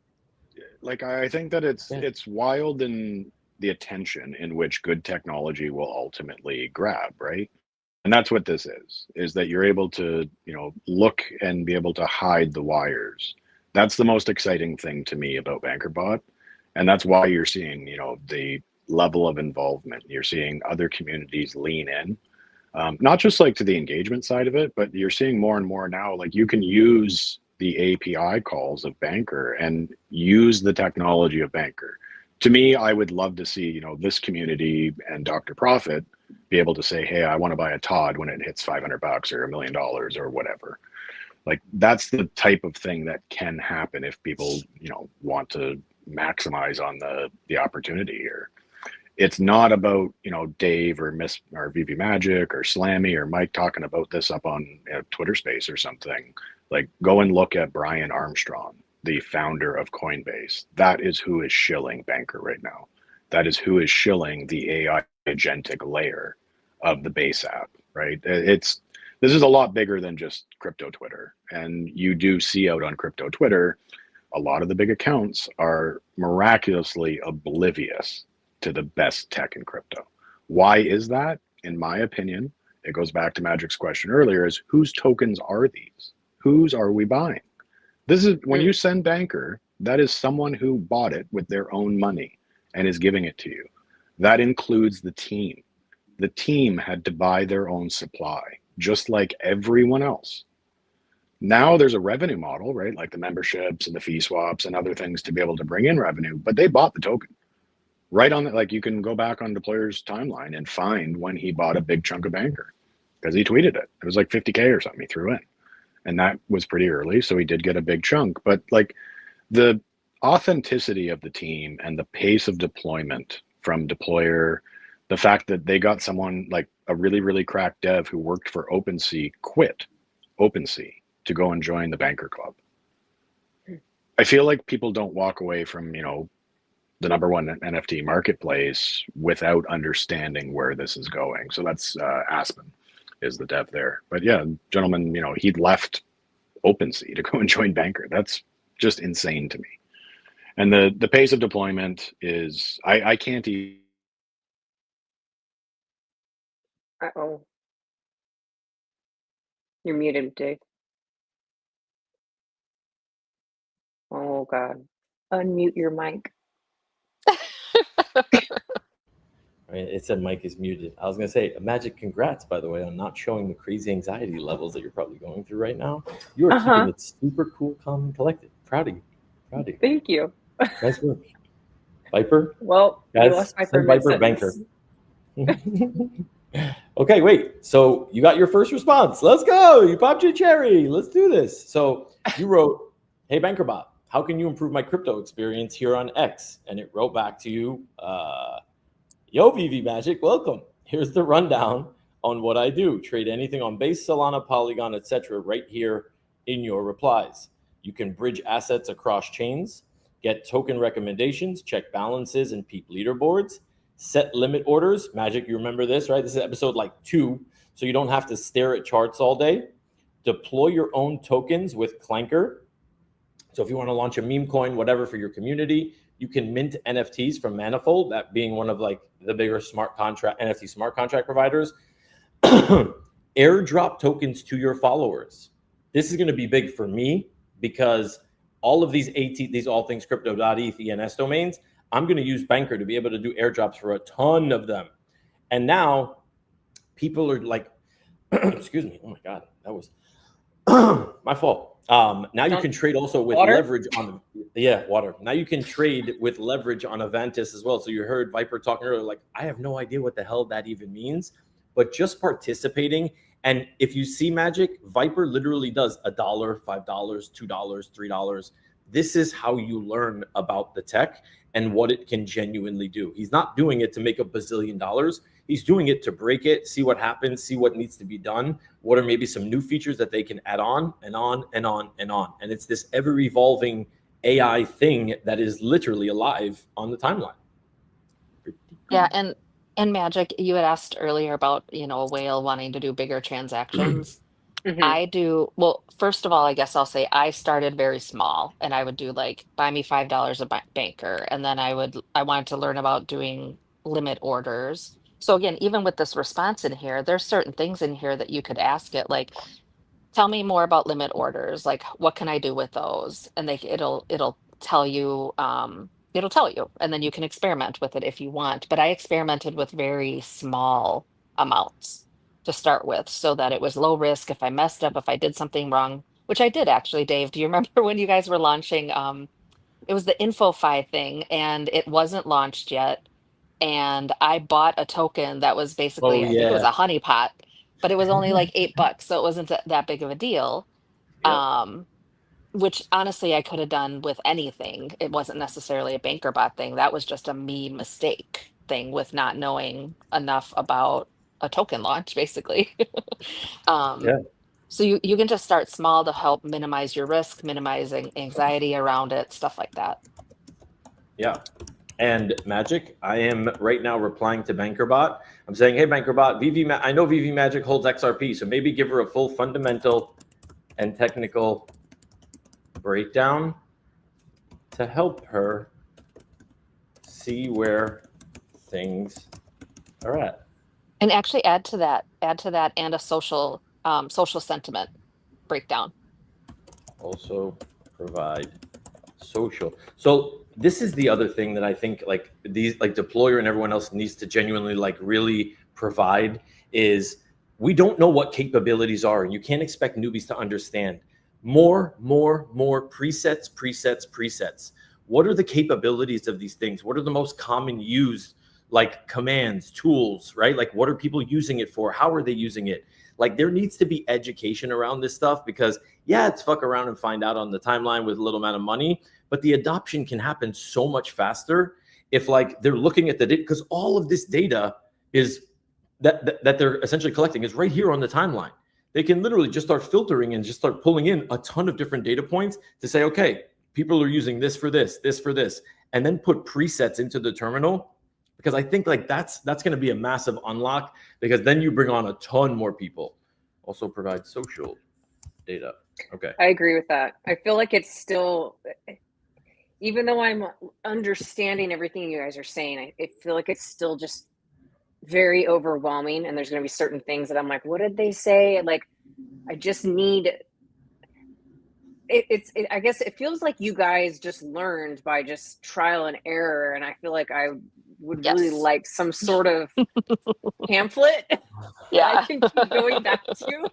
like I think that it's wild in the attention in which good technology will ultimately grab, right? And that's what this is that you're able to, you know, look and be able to hide the wires. That's the most exciting thing to me about Bankr Bot. And that's why you're seeing, you know, the level of involvement. You're seeing other communities lean in. Not just like to the engagement side of it, but you're seeing more and more now, like you can use the API calls of Bankr and use the technology of Bankr. To me, I would love to see, you know, this community and Dr. Profit be able to say, hey, I want to buy a Todd when it hits $500 or $1 million or whatever. Like that's the type of thing that can happen if people, you know, want to maximize on the opportunity here. It's not about, you know, Dave or VV Magic or Slammy or Mike talking about this up on Twitter Space or something. Like go and look at Brian Armstrong, the founder of Coinbase. That is who is shilling Bankr right now. That is who is shilling the AI agentic layer of the base app, right? This is a lot bigger than just crypto Twitter. And you do see out on crypto Twitter, a lot of the big accounts are miraculously oblivious to the best tech in crypto. Why is that? In my opinion, it goes back to Magic's question earlier, is whose tokens are these? Whose are we buying? This is when you send Bankr, that is someone who bought it with their own money and is giving it to you. That includes the team. The team had to buy their own supply, just like everyone else. Now there's a revenue model, right? Like the memberships and the fee swaps and other things to be able to bring in revenue, but they bought the token. Right on, like you can go back on Deployer's timeline and find when he bought a big chunk of Bankr because he tweeted it. It was like 50K or something he threw in. And that was pretty early, so he did get a big chunk. But like the authenticity of the team and the pace of deployment from Deployer, the fact that they got someone like a really, really cracked dev who worked for OpenSea, quit OpenSea to go and join the Bankr Club. I feel like people don't walk away from, you know, the #1 NFT marketplace without understanding where this is going. So that's Aspen is the dev there. But yeah, gentlemen, you know, he left OpenSea to go and join Bankr. That's just insane to me. And the pace of deployment is, I can't even. Uh-oh. You're muted, Dave. Oh, God. Unmute your mic. Right, it said Mike is muted. I was gonna say, Magic, congrats, by the way, on not showing the crazy anxiety levels that you're probably going through right now. You are keeping it super cool, calm, and collected. Proud of you. Proud of you. Thank you. Nice work. Viper? Well, guys, you lost my send Viper Bankr. Okay, wait. So you got your first response. Let's go. You popped your cherry. Let's do this. So you wrote, hey, Bankr Bot, how can you improve my crypto experience here on X? And it wrote back to you, yo, VV Magic, welcome. Here's the rundown on what I do. Trade anything on Base, Solana, Polygon, etc. right here in your replies. You can bridge assets across chains, get token recommendations, check balances and peep leaderboards, set limit orders. Magic, you remember this, right? This is episode like 2, so you don't have to stare at charts all day. Deploy your own tokens with Clanker. So if you want to launch a meme coin, whatever for your community, you can mint NFTs from Manifold, that being one of like the bigger NFT smart contract providers. Airdrop tokens to your followers. This is going to be big for me because all of these these all things crypto.eth ENS domains, I'm going to use Bankr to be able to do airdrops for a ton of them. And now people are like, excuse me, oh my God, that was my fault. Now you can trade also with leverage on water. Now you can trade with leverage on Avantis as well. So you heard Viper talking earlier, like, I have no idea what the hell that even means, but just participating. And if you see magic, Viper literally does $1, $5, $2, $3. This is how you learn about the tech and what it can genuinely do. He's not doing it to make $1 bazillion. He's doing it to break it, see what happens, see what needs to be done. What are maybe some new features that they can add on and on and on and on. And it's this ever evolving AI thing that is literally alive on the timeline. Yeah, and Magic, you had asked earlier about, a whale wanting to do bigger transactions. Well, first of all, I guess I'll say I started very small and I would do like buy me $5 a banker. And then I wanted to learn about doing limit orders. So again, even with this response in here, there's certain things in here that you could ask it, like, tell me more about limit orders. Like, what can I do with those? And it'll tell you, and then you can experiment with it if you want. But I experimented with very small amounts to start with so that it was low risk. If I messed up, if I did something wrong, which I did actually, Dave, do you remember when you guys were launching? It was the InfoFi thing and it wasn't launched yet. And I bought a token that was basically, I think it was a honeypot, but it was only like $8, so it wasn't that big of a deal. Which honestly I could have done with anything. It wasn't necessarily a Bankr Bot thing. That was just a me mistake thing with not knowing enough about a token launch, basically. So you can just start small to help minimize your risk, minimizing anxiety around it, stuff like that. Yeah. And Magic, I am right now replying to Bankr Bot. I'm saying, hey, Bankr Bot, I know VV Magic holds XRP, so maybe give her a full fundamental and technical breakdown to help her see where things are at. And actually add to that and a social sentiment breakdown. Also provide social. So this is the other thing that I think like Deployer and everyone else needs to genuinely like really provide is we don't know what capabilities are, and you can't expect newbies to understand. More presets. What are the capabilities of these things? What are the most common used like commands, tools, right? Like what are people using it for? How are they using it? Like there needs to be education around this stuff because yeah, it's fuck around and find out on the timeline with a little amount of money, but the adoption can happen so much faster if like they're looking at the data, because all of this data is that they're essentially collecting is right here on the timeline. They can literally just start filtering and just start pulling in a ton of different data points to say, okay, people are using this for this for this, and then put presets into the terminal. Because I think like that's going to be a massive unlock because then you bring on a ton more people. Also provide social data. Okay. I agree with that. I feel like it's still, even though I'm understanding everything you guys are saying, I feel like it's still just very overwhelming. And there's going to be certain things that I'm like, what did they say? And like, I just need I guess it feels like you guys just learned by just trial and error. And I feel like I would really like some sort of pamphlet I can keep going back to.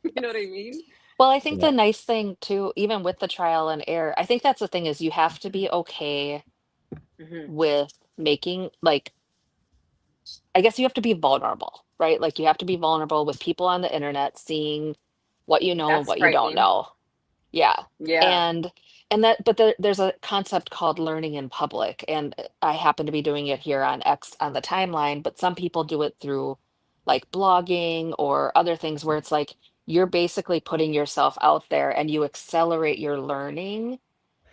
You know what I mean? Well, I think the nice thing too, even with the trial and error, I think that's the thing is you have to be okay with making like, I guess you have to be vulnerable, right? Like you have to be vulnerable with people on the internet, seeing what you know and what you don't know. Yeah. But there's a concept called learning in public, and I happen to be doing it here on X on the timeline, but some people do it through like blogging or other things where it's like you're basically putting yourself out there and you accelerate your learning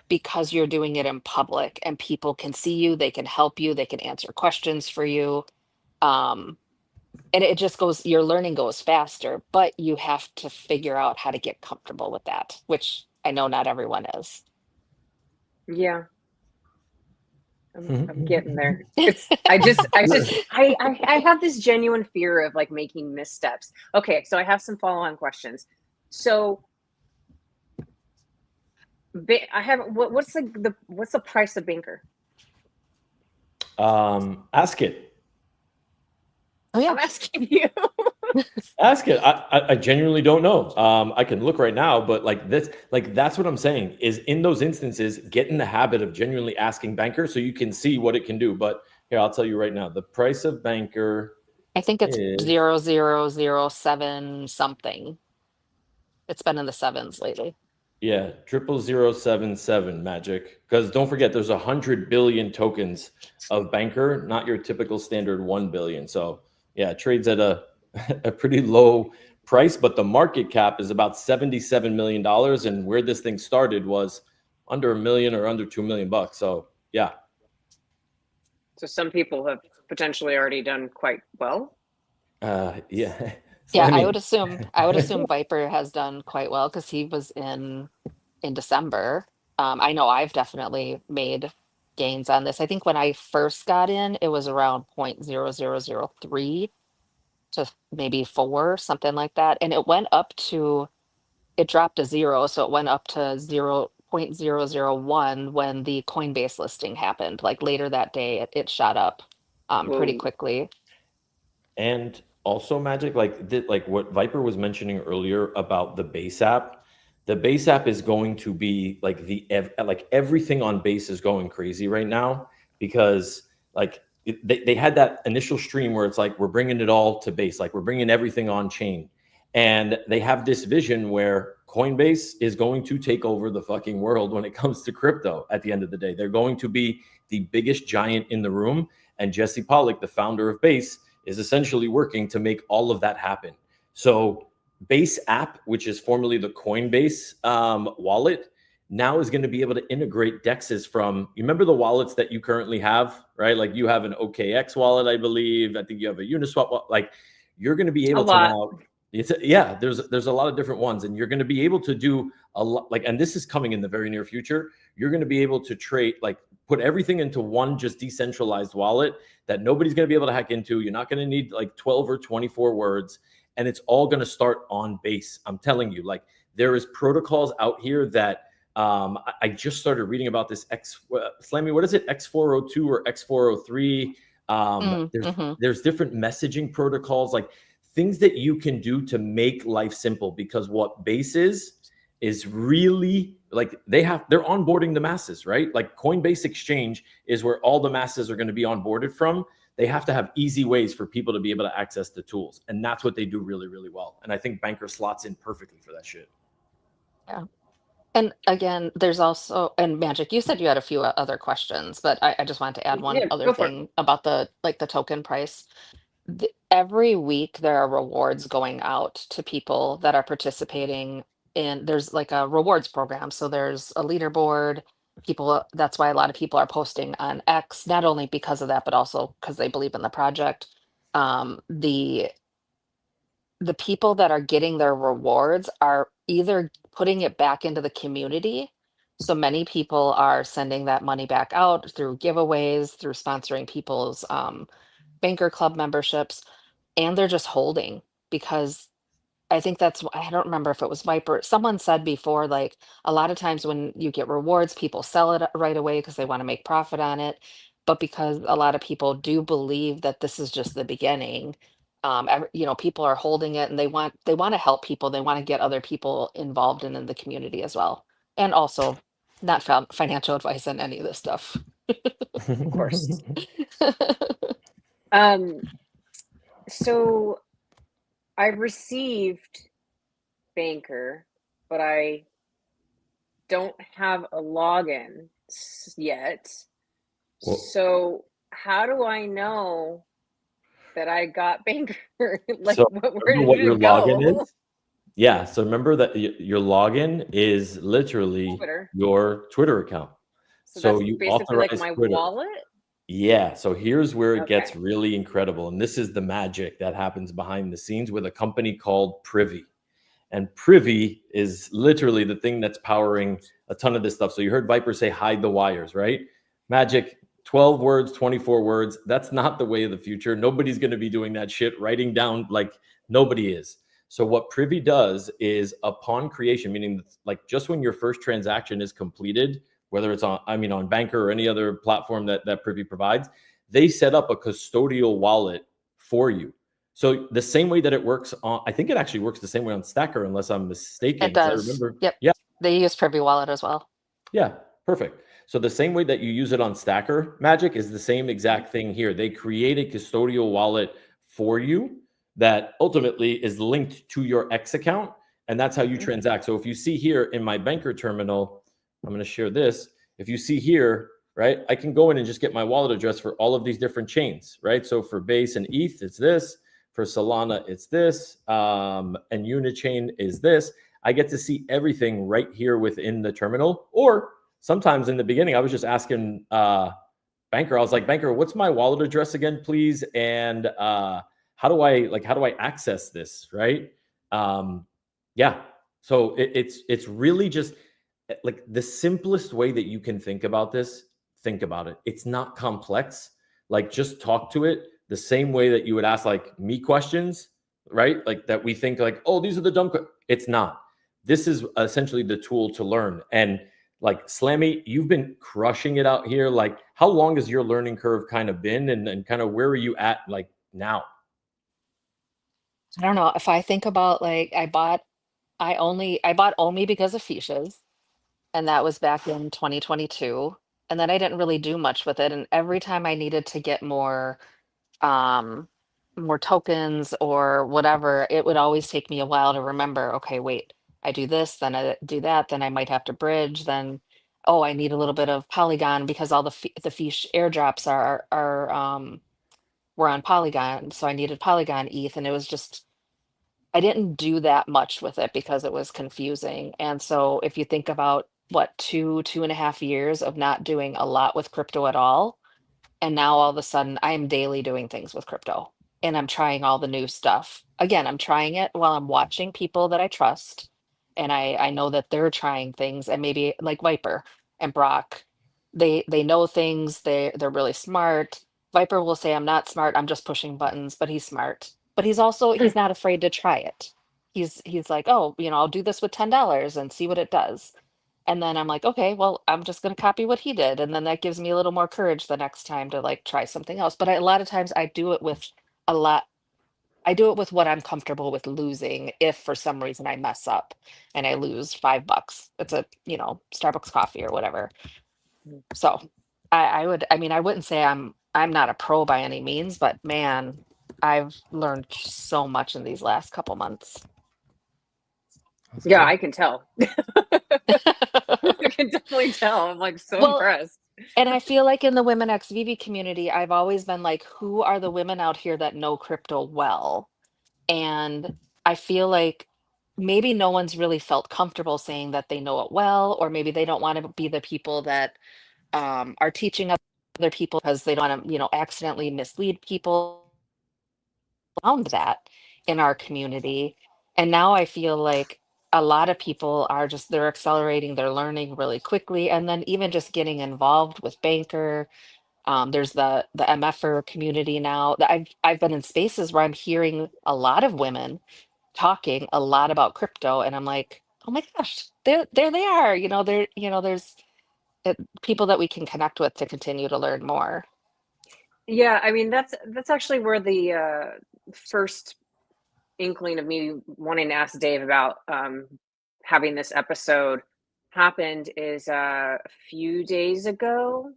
because you're doing it in public and people can see you, they can help you, they can answer questions for you. And it just goes, your learning goes faster, but you have to figure out how to get comfortable with that, which I know not everyone is. Yeah. I'm getting there. I have this genuine fear of like making missteps. Okay, so I have some follow-on questions. So I have what's the price of Bankr? Ask it. Oh yeah, I'm asking you. Ask it. I genuinely don't know. I can look right now, but that's what I'm saying is in those instances, get in the habit of genuinely asking Bankr so you can see what it can do. But here, I'll tell you right now, the price of Bankr I think it's is 0007 something. It's been in the sevens lately. yeah 00077 Magic, because don't forget there's 100 billion tokens of Bankr, not your typical standard 1 billion. So yeah, it trades at a a pretty low price, but the market cap is about $77 million, and where this thing started was under $1 million or under $2 million bucks. So yeah. So some people have potentially already done quite well. Yeah. Yeah, I Slammy. would assume Viper has done quite well because he was in December. I know I've definitely made gains on this. I think when I first got in, it was around 0.0003 to maybe 4, something like that. And it dropped to 0, so it went up to 0.001 when the Coinbase listing happened. Like later that day, it shot up pretty Whoa. quickly. And also Magic, like what Viper was mentioning earlier about the base app. The base app is going to be like like everything on base is going crazy right now, because like they had that initial stream where it's like we're bringing it all to base, like we're bringing everything on chain, and they have this vision where Coinbase is going to take over the fucking world when it comes to crypto. At the end of the day, they're going to be the biggest giant in the room, and Jesse Pollock, the founder of Base, is essentially working to make all of that happen. So Base app, which is formerly the Coinbase wallet, now is going to be able to integrate DEXs from, you remember the wallets that you currently have, right? Like you have an OKX wallet, I believe. I think you have a Uniswap wallet. Like you're going to be able to now, yeah, there's a lot of different ones, and you're going to be able to do a lot, like, and this is coming in the very near future. You're going to be able to trade, like put everything into one just decentralized wallet that nobody's going to be able to hack into. You're not going to need like 12 or 24 words, and it's all going to start on Base. I'm telling you, like there is protocols out here that I just started reading about this Slammy, what is it? X402 or X403. There's different messaging protocols, like things that you can do to make life simple, because what Base is really like they're onboarding the masses, right? Like Coinbase Exchange is where all the masses are going to be onboarded from. They have to have easy ways for people to be able to access the tools, and that's what they do really, really well. And I think Bankr slots in perfectly for that shit. Yeah. And again, there's also, and Magic, you said you had a few other questions, but I just wanted to add one Yeah, other go for it. thing about the token price. Every week there are rewards going out to people that are participating in, there's like a rewards program. So there's a leaderboard. That's why a lot of people are posting on X, not only because of that, but also because they believe in the project. The people that are getting their rewards are either putting it back into the community. So many people are sending that money back out through giveaways, through sponsoring people's Bankr Club memberships, and they're just holding because I think I don't remember if it was Viper. Someone said before, like a lot of times when you get rewards, people sell it right away because they want to make profit on it. But because a lot of people do believe that this is just the beginning, people are holding it and they want to help people. They want to get other people involved in the community as well. And also not found financial advice on any of this stuff. Of course. So I've received Bankr, but I don't have a login yet. Well, so how do I know that I got Bankr? Like, so where remember what did your it go? login is? Yeah. So remember that your login is literally Twitter. your Twitter account. So So that's you basically like authorize my Twitter. wallet. Yeah. So here's where it gets Okay. really incredible. And this is the magic that happens behind the scenes with a company called Privy. And Privy is literally the thing that's powering a ton of this stuff. So you heard Viper say hide the wires, right? Magic, 12 words, 24 words. That's not the way of the future. Nobody's going to be doing that shit, writing down, like nobody is. So what Privy does is upon creation, meaning like just when your first transaction is completed, whether it's on Bankr or any other platform that Privy provides, they set up a custodial wallet for you. So the same way that it works on, I think it actually works the same way on Stacker, unless I'm mistaken. It 'Cause I does. remember, Yep. yeah, They use Privy Wallet as well. yeah, perfect. So the same way that you use it on Stacker Magic is the same exact thing here. They create a custodial wallet for you that ultimately is linked to your X account. And that's how you transact. So if you see here in my Bankr terminal, I'm going to share this. If you see here, right, I can go in and just get my wallet address for all of these different chains, right? So for Base and ETH, it's this. For Solana, it's this. And Unichain is this. I get to see everything right here within the terminal. Or sometimes in the beginning, I was just asking Bankr, I was like, Bankr, what's my wallet address again, please? And how do I access this, right? Yeah. So it's really just like the simplest way that you can think about this. Think about it. It's not complex. Like just talk to it the same way that you would ask like me questions, right? Like that we think like, oh, these are the dumb. It's not. This is essentially the tool to learn. And like Slammy, you've been crushing it out here. Like, how long has your learning curve kind of been, and kind of where are you at like now? I don't know. If I think about like I bought Omi because of Fishes, and that was back in 2022. And then I didn't really do much with it. And every time I needed to get um more tokens or whatever, it would always take me a while to remember, okay, wait, I do this, then I do that, then I might have to bridge, then oh, I need a little bit of Polygon because all the Fish airdrops are were on Polygon. So I needed Polygon ETH, and it was just I didn't do that much with it because it was confusing. And so if you think about what, 2.5 years of not doing a lot with crypto at all, and now all of a sudden I am daily doing things with crypto and I'm trying all the new stuff. Again, I'm trying it while I'm watching people that I trust. And I know that they're trying things, and maybe like Viper and Brock, they know things, they're really smart. Viper will say, I'm not smart, I'm just pushing buttons, but he's smart. But he's not afraid to try it. He's like, oh, I'll do this with $10 and see what it does. And then I'm like, okay, well, I'm just going to copy what he did. And then that gives me a little more courage the next time to like try something else. But a lot of times a lot, I do it with what I'm comfortable with losing. If for some reason I mess up and I lose $5, it's Starbucks coffee or whatever. So I wouldn't say I'm not a pro by any means, but man, I've learned so much in these last couple months. Yeah, I can tell. I can definitely tell. I'm like so Well, impressed. and I feel like in the Women XVV community, I've always been like, who are the women out here that know crypto well? And I feel like maybe no one's really felt comfortable saying that they know it well, or maybe they don't want to be the people that are teaching other people because they don't want to, accidentally mislead people around that in our community. And now I feel like a lot of people they're accelerating their learning really quickly, and then even just getting involved with Bankr. There's the MFer community now that I've been in spaces where I'm hearing a lot of women talking a lot about crypto, and I'm like, oh my gosh, there they are. There's people that we can connect with to continue to learn more. Yeah, I mean that's actually where the first inkling of me wanting to ask Dave about having this episode happened is a few days ago.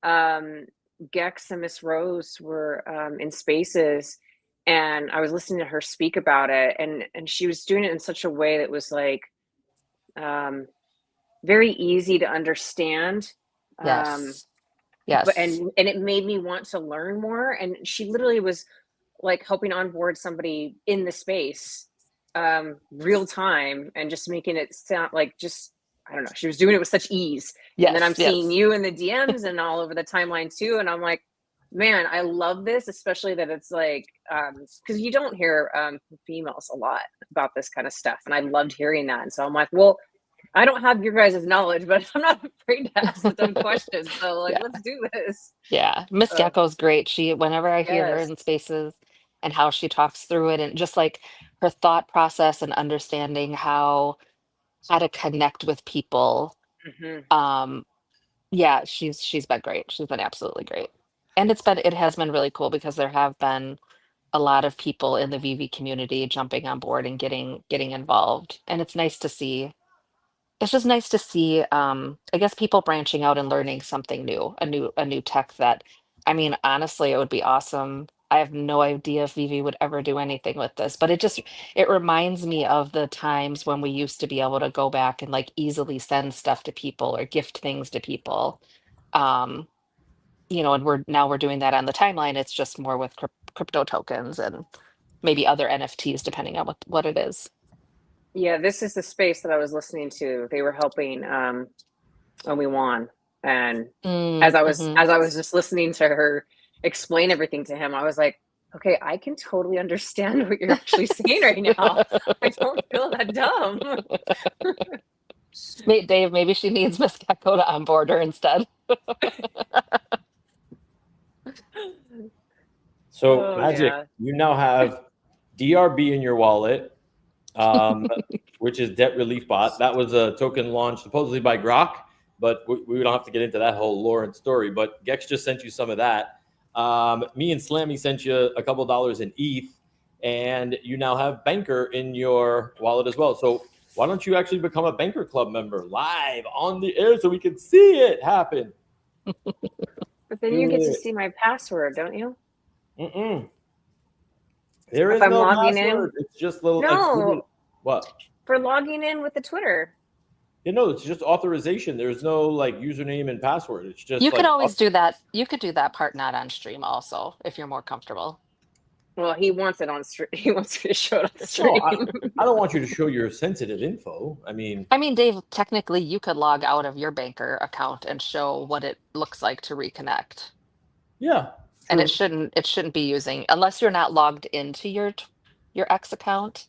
Gex and Miss Rose were in spaces, and I was listening to her speak about it, and she was doing it in such a way that was like very easy to understand. Yes. But Yes. and it made me want to learn more, and she literally was like helping onboard somebody in the space real time, and just making it sound like, just I don't know, she was doing it with such ease. And then I'm Yes. seeing Yes. you in the DMs and all over the timeline too, and I'm like, man, I love this, especially that it's like because you don't hear from females a lot about this kind of stuff, and I loved hearing that. And so I'm like, well, I don't have your guys' knowledge, but I'm not afraid to ask the dumb questions. So like, Yeah. let's do this. Yeah. Miss Uh, Gecko's great. Whenever I hear her yes. in spaces and how she talks through it, and just like her thought process and understanding how to connect with people. Hmm. Um, yeah, she's been great. She's been absolutely great. And it has been really cool because there have been a lot of people in the VV community jumping on board and getting involved. And it's just nice to see I guess people branching out and learning something new, a new tech that, I mean, honestly, it would be awesome. I have no idea if Vivi would ever do anything with this, but it reminds me of the times when we used to be able to go back and like easily send stuff to people or gift things to people. Um, and we're doing that on the timeline. It's just more with crypto tokens and maybe other NFTs, depending on what it is. Yeah, this is the space that I was listening to. They were helping Obi-Wan, and as I was just listening to her explain everything to him, I was like, okay, I can totally understand what you're actually saying right now. I don't feel that dumb. Dave, maybe she needs Miss Gecko to onboard her instead. So Magic, yeah. you now have DRB in your wallet, which is Debt Relief Bot. That was a token launched supposedly by Grok, but we don't have to get into that whole lore and story. But Gex just sent you some of that. Me and Slammy sent you a couple dollars in ETH, and you now have Bankr in your wallet as well. So why don't you actually become a Bankr Club member live on the air so we can see it happen? But then you get to see my password, don't you? There is no password. It's just little. No. What? For logging in with the Twitter. It's just authorization. There's no like username and password. It's just you could always do that. You could do that part not on stream also if you're more comfortable. Well, he wants it on stream. He wants me to show it on the stream. No, I don't want you to show your sensitive info. I mean, Dave, technically you could log out of your Bankr account and show what it looks like to reconnect. Yeah. And it shouldn't be using unless you're not logged into your X account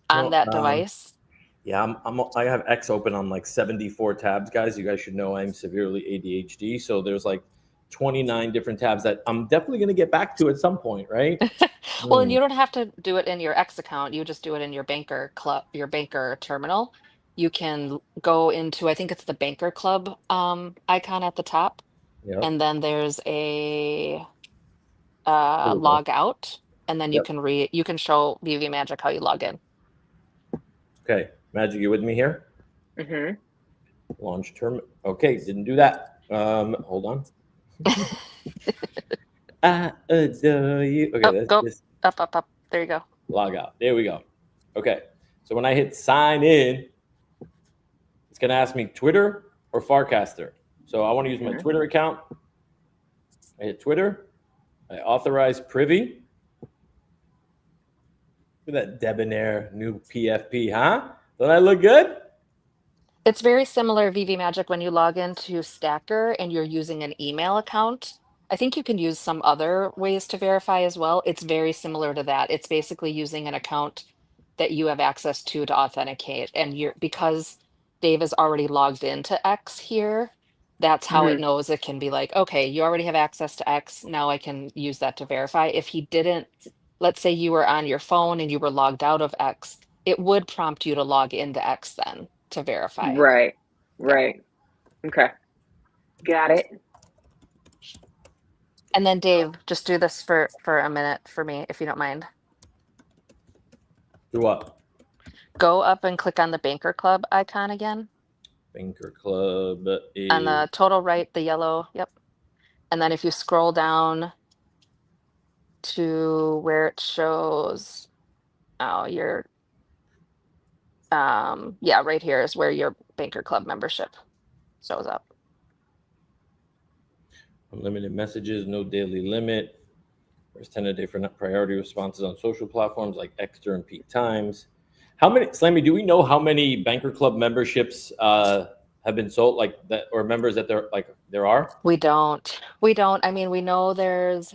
on that device. Yeah, I have X open on like 74 tabs, guys. You guys should know I'm severely ADHD, so there's like 29 different tabs that I'm definitely going to get back to at some point, right? Well, and you don't have to do it in your X account. You just do it in your Bankr club, your Bankr terminal. You can go into, I think it's the Bankr Club icon at the top. Yep. And then there's a log out, and then you can show VV Magic how you log in. Okay, Magic, you with me here? Mm-hmm. Launch term. Okay, didn't do that. Hold on. I adore you. Okay, go up. There you go. Log out. There we go. Okay, so when I hit sign in, it's gonna ask me Twitter or Farcaster. So I want to use my Twitter account. I hit Twitter. I authorize privy. Look at that debonair new PFP, huh? Don't I look good? It's very similar, VV Magic, when you log into Stacker and you're using an email account. I think you can use some other ways to verify as well. It's very similar to that. It's basically using an account that you have access to authenticate. And because Dave is already logged into X here, that's how it knows. It can be like, okay, you already have access to X. Now I can use that to verify. If he didn't, let's say you were on your phone and you were logged out of X, it would prompt you to log into X then to verify. Right. Okay. Got it. And then Dave, just do this for a minute for me, if you don't mind. Do what? Go up and click on the Bankr Club icon again. Bankr Club is on the total right, the yellow. Yep. And then if you scroll down to where it shows, your right here is where your Bankr Club membership shows up. Unlimited messages, no daily limit. There's 10 a day for priority responses on social platforms like X during peak times. How many, Slammy, do we know how many Bankr Club memberships have been sold, like that, or members that there are? We don't. I mean, we know there's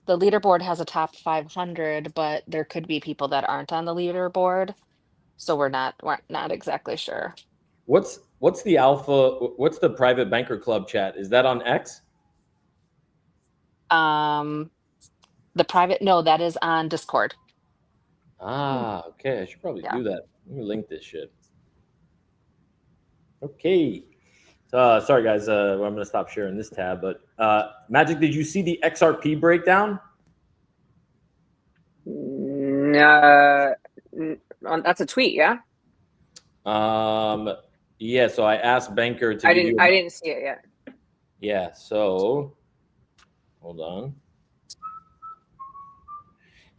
the leaderboard has a top 500, but there could be people that aren't on the leaderboard. So we're not exactly sure. What's the alpha? What's the private Bankr Club chat? Is that on X? The private, no, that is on Discord. Okay. I should probably do that. Let me link this shit. Okay. Sorry guys, I'm gonna stop sharing this tab. But Magic, did you see the XRP breakdown? That's a tweet, yeah. Yeah. So I asked Bankr to. I didn't see it yet. Yeah. So hold on.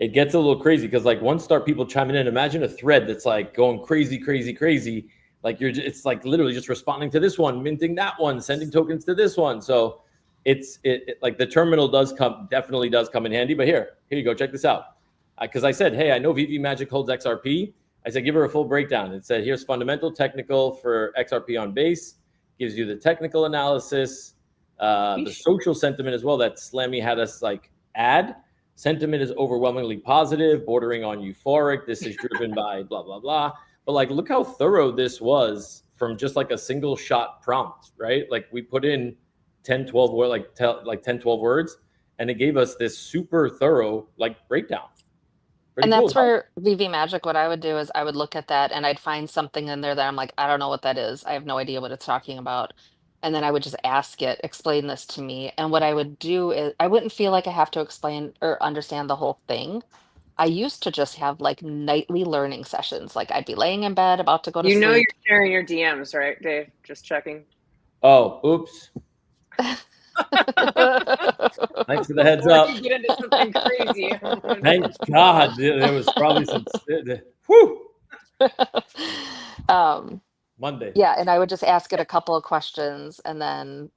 it gets a little crazy because like once start people chiming in, imagine a thread that's like going crazy, crazy, crazy. Like it's like literally just responding to this one, minting that one, sending tokens to this one. So it like the terminal definitely does come in handy. But here you go, check this out. Because I said, hey, I know VV Magic holds XRP. I said, give her a full breakdown. It said, here's fundamental, technical for XRP on base. Gives you the technical analysis, the social sentiment as well that Slammy had us like add. Sentiment is overwhelmingly positive, bordering on euphoric. This is driven by blah, blah, blah. But like, look how thorough this was from just like a single shot prompt, right? Like we put in 10, 12 words, like 10, 12 words, and it gave us this super thorough like breakdown. Pretty And cool. that's where VV Magic, what I would do is I would look at that and I'd find something in there that I'm like, I don't know what that is. I have no idea what it's talking about. And then I would just ask it, explain this to me. And what I would do is I wouldn't feel like I have to explain or understand the whole thing. I used to just have like nightly learning sessions. Like I'd be laying in bed about to go to You know sleep. you're sharing your DMs, right, Dave? Just checking. Oh, oops. Thanks for the heads up. You get into something crazy. Thank God there was probably some. Whew. Monday. Yeah, and I would just ask it a couple of questions, and then,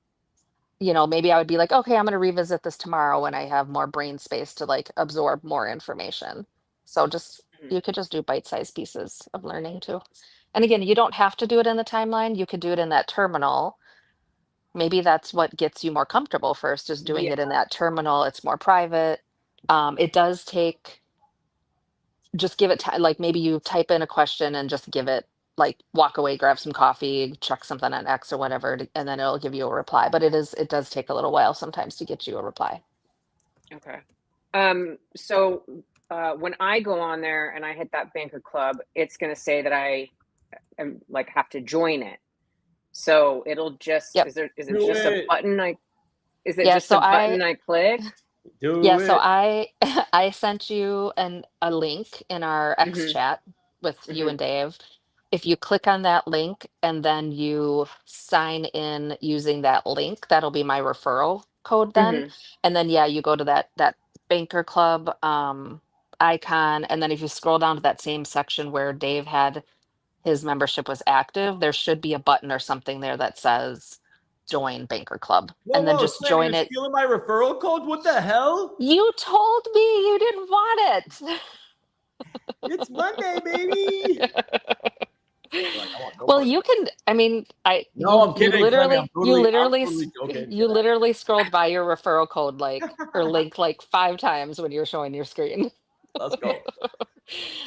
you know, maybe I would be like, okay, I'm going to revisit this tomorrow when I have more brain space to like absorb more information. So just you could just do bite-sized pieces of learning too. And again, you don't have to do it in the timeline. You could do it in that terminal. Maybe that's what gets you more comfortable first, is doing it in that terminal. It's more private. It does take, just give it time. Like maybe you type in a question and just give it, like walk away, grab some coffee, check something on X or whatever, and then it'll give you a reply. But it does take a little while sometimes to get you a reply. Okay. So when I go on there and I hit that Bankr Club, it's going to say that I am like have to join it. So it'll just is it just a button I click? So I sent you a link in our X chat with you and Dave. If you click on that link and then you sign in using that link, that'll be my referral code then. And then you go to that Bankr Club icon, and then if you scroll down to that same section where Dave had his membership was active, there should be a button or something there that says join Bankr Club. And then just join it. Stealing my referral code? What the hell? You told me you didn't want it. It's Monday, baby. Well, you can. I mean, I'm kidding. You literally scrolled by your referral code link like 5 times when you're showing your screen. Let's go.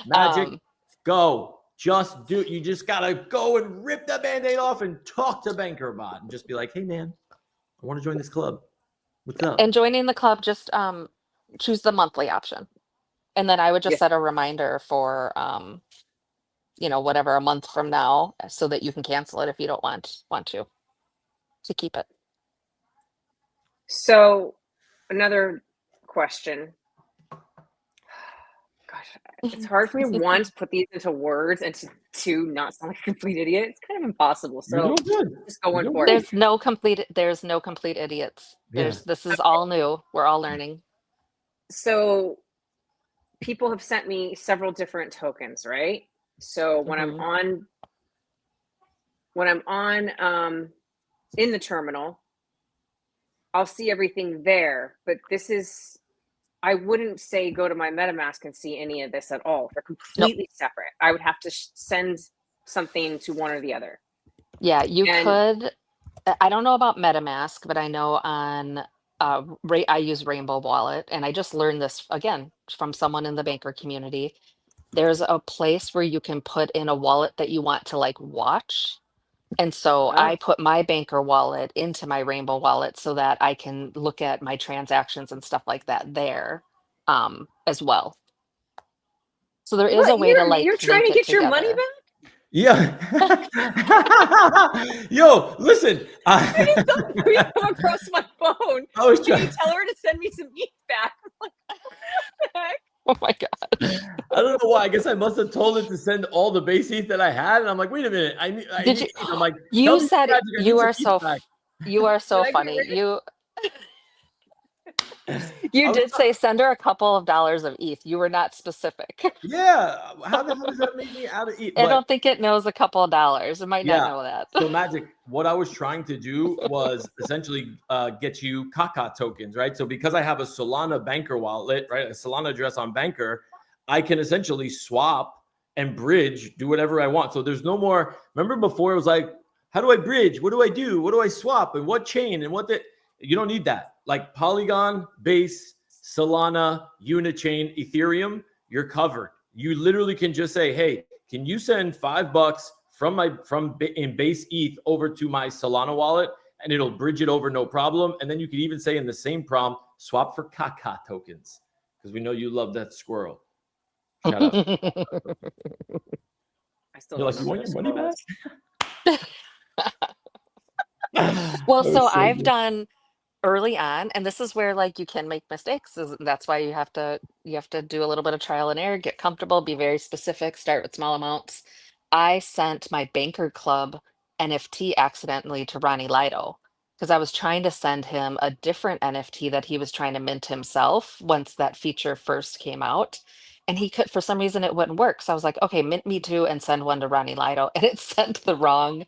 Magic, go. Just do it. You just gotta go and rip the Band-Aid off and talk to Bankr Bot and just be like, hey man, I want to join this club. What's up? And joining the club, just choose the monthly option. And then I would just set a reminder for whatever, a month from now, so that you can cancel it if you don't want to keep it. So another question. Gosh, it's hard for me, one, to put these into words, and to not sound like a complete idiot. It's kind of impossible. So just going for it. There's no complete idiots. This is all new. We're all learning. So people have sent me several different tokens, right? So when I'm on in the terminal, I'll see everything there, but I wouldn't say go to my MetaMask and see any of this at all. They're completely separate. I would have to send something to one or the other. Yeah, you could. I don't know about MetaMask, but I know on I use Rainbow Wallet, and I just learned this again from someone in the Bankr community. There's a place where you can put in a wallet that you want to like watch. And so I put my Bankr wallet into my Rainbow wallet so that I can look at my transactions and stuff like that there as well. So there is a way to like. You're trying to get your money back? Yeah. Yo, listen. I just saw the come across my phone. I was trying to tell her to send me some ETH back. I'm like, what the heck? Oh my God. I don't know why. I guess I must have told it to send all the base ETH that I had. And I'm like, wait a minute. I'm like, you said you are so funny. You I was did say send her a couple of dollars of ETH. You were not specific. Yeah, how the hell does that make me out of eat? I But don't think it knows a couple of dollars. It might not yeah, know that. so Magic, what I was trying to do was essentially get you Kaka tokens, right? So because I have a Solana Bankr wallet, right, a Solana address on Bankr, I can essentially swap and bridge, do whatever I want. So there's no more. Remember before it was like, how do I bridge? What do I do? What do I swap? And what chain? And what the? You don't need that. Like Polygon, Base, Solana, Unichain, Ethereum, you're covered. You literally can just say, hey, can you send $5 from in base ETH over to my Solana wallet, and it'll bridge it over no problem. And then you could even say in the same prompt, swap for Kaka tokens, because we know you love that squirrel. Shout out. I still You're don't like, you know want what your a money squirrel back? Well, That so was so I've good. done early on, and this is where like you can make mistakes. That's why you have to do a little bit of trial and error, get comfortable, be very specific, start with small amounts. I sent my Banker Club NFT accidentally to Ronnie Lido because I was trying to send him a different NFT that he was trying to mint himself once that feature first came out. And he could, for some reason, it wouldn't work. So I was like, okay, mint me two and send one to Ronnie Lido. And it sent the wrong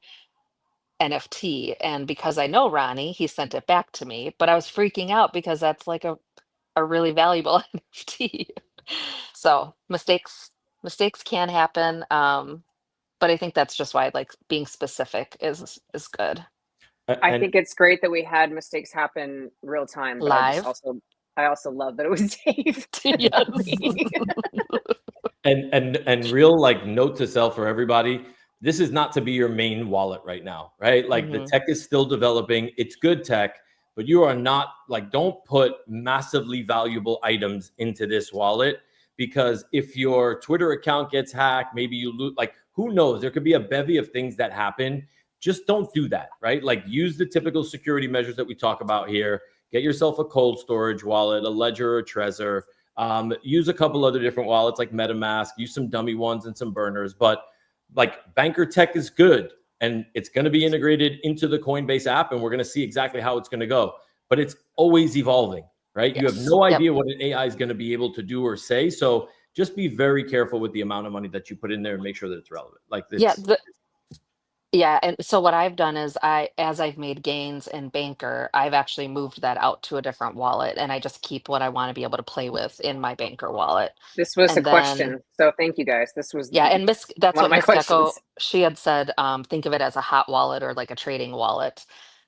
NFT. And because I know Ronnie, he sent it back to me. But I was freaking out because that's like a really valuable NFT. So mistakes can happen. But I think that's just why like being specific is good. I And think it's great that we had mistakes happen real time, but Live. I also love that it was Dave. Yes. and real like note to self for everybody, this is not to be your main wallet right now, right? Like the Mhm. tech is still developing, it's good tech, but you are not like, don't put massively valuable items into this wallet, because if your Twitter account gets hacked, maybe you lose, like who knows, there could be a bevy of things that happen. Just don't do that, right? Like use the typical security measures that we talk about here. Get yourself a cold storage wallet, a Ledger or a Trezor. Use a couple other different wallets like MetaMask, use some dummy ones and some burners, but like Banker Tech is good and it's going to be integrated into the Coinbase app, and we're going to see exactly how it's going to go, but it's always evolving, right? You have Yes. no Yep. idea what an AI is going to be able to do or say. So just be very careful with the amount of money that you put in there and make sure that it's relevant. Like Yeah, it's, yeah, and so what I've done is as I've made gains in Banker, I've actually moved that out to a different wallet, and I just keep what I want to be able to play with in my Banker wallet. This was a And then, question, so thank you guys. This was yeah, and that's one of what my Miss Gecko, questions. she had said, think of it as a hot wallet or like a trading wallet.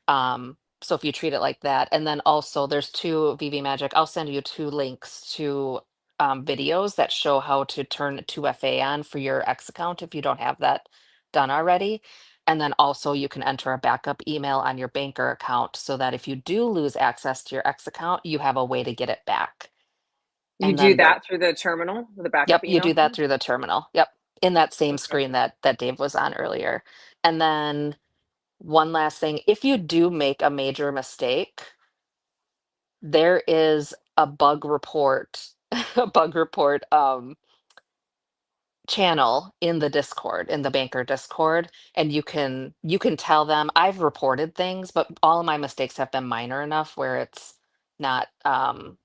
So if you treat it like that, and then also there's two VV Magic, I'll send you two links to videos that show how to turn 2FA on for your X account if you don't have that done already. And then also you can enter a backup email on your Banker account so that if you do lose access to your X account, you have a way to get it back. You And do then that through the terminal, the yep, backup you do email? that through the terminal. Yep. In that same Okay. screen that Dave was on earlier. And then one last thing, if you do make a major mistake, there is a bug report, a bug report channel in the Discord, in the Banker Discord, and you can tell them I've reported things, but all of my mistakes have been minor enough where it's not I'm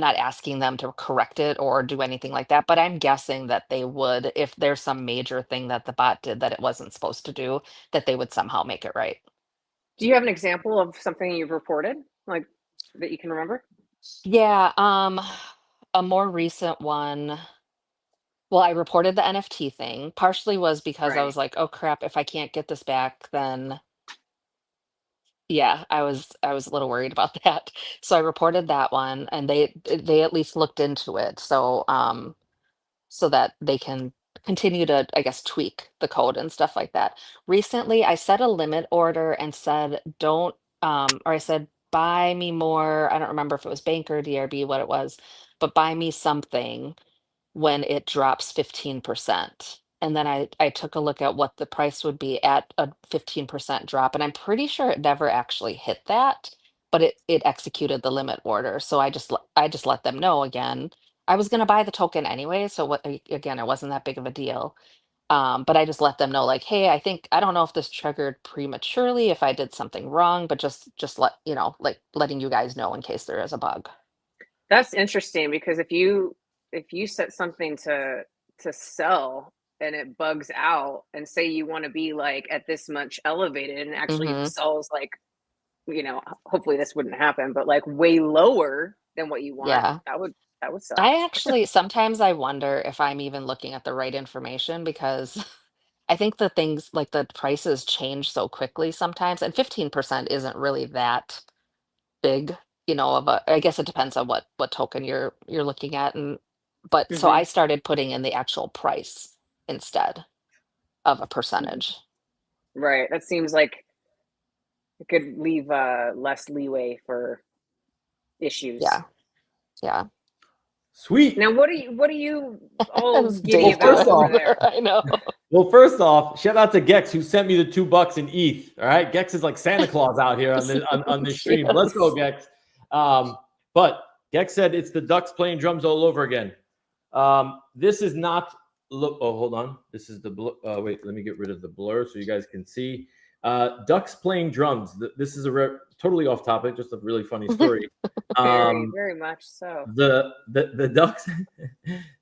not asking them to correct it or do anything like that, but I'm guessing that they would if there's some major thing that the bot did that it wasn't supposed to do, that they would somehow make it right. Do you have an example of something you've reported, like that you can remember? Yeah, a more recent one. Well, I reported the NFT thing, partially was because I Right. was like, "Oh crap, if I can't get this back, then yeah, I was a little worried about that." So I reported that one and they at least looked into it. So that they can continue to, I guess, tweak the code and stuff like that. Recently, I set a limit order and said, don't, or I said, buy me more. I don't remember if it was Banker, DRB, what it was, but buy me something when it drops 15%. And then I took a look at what the price would be at a 15% drop. And I'm pretty sure it never actually hit that, but it executed the limit order. So I just let them know again. I was gonna buy the token anyway, so again, it wasn't that big of a deal. But I just let them know, like, hey, I don't know if this triggered prematurely, if I did something wrong, but just let like letting you guys know in case there is a bug. That's interesting because if you set something to sell and it bugs out and say you want to be like at this much elevated and actually Hmm. sells like, hopefully this wouldn't happen, but like way lower than what you want, Yeah. that would suck. I actually sometimes I wonder if I'm even looking at the right information because I think the things like the prices change so quickly sometimes, and 15% isn't really that big, I guess it depends on what token you're looking at. And but so Hmm. I started putting in the actual price instead of a percentage. Right. That seems like it could leave less leeway for issues. Yeah. Yeah. Sweet. Now, what are you all As giddy Well, Dave first about doing. over off, there? I know. Well, first off, shout out to Gex who sent me the $2 in ETH. All right, Gex is like Santa Claus out here on this stream. Let's go, Yes. Gex. But Gex said it's the Ducks playing drums all over again. This is not. Oh, hold on. This is the wait. Let me get rid of the blur so you guys can see. Ducks playing drums. This is totally off topic. Just a really funny story. Very, very much so. The Ducks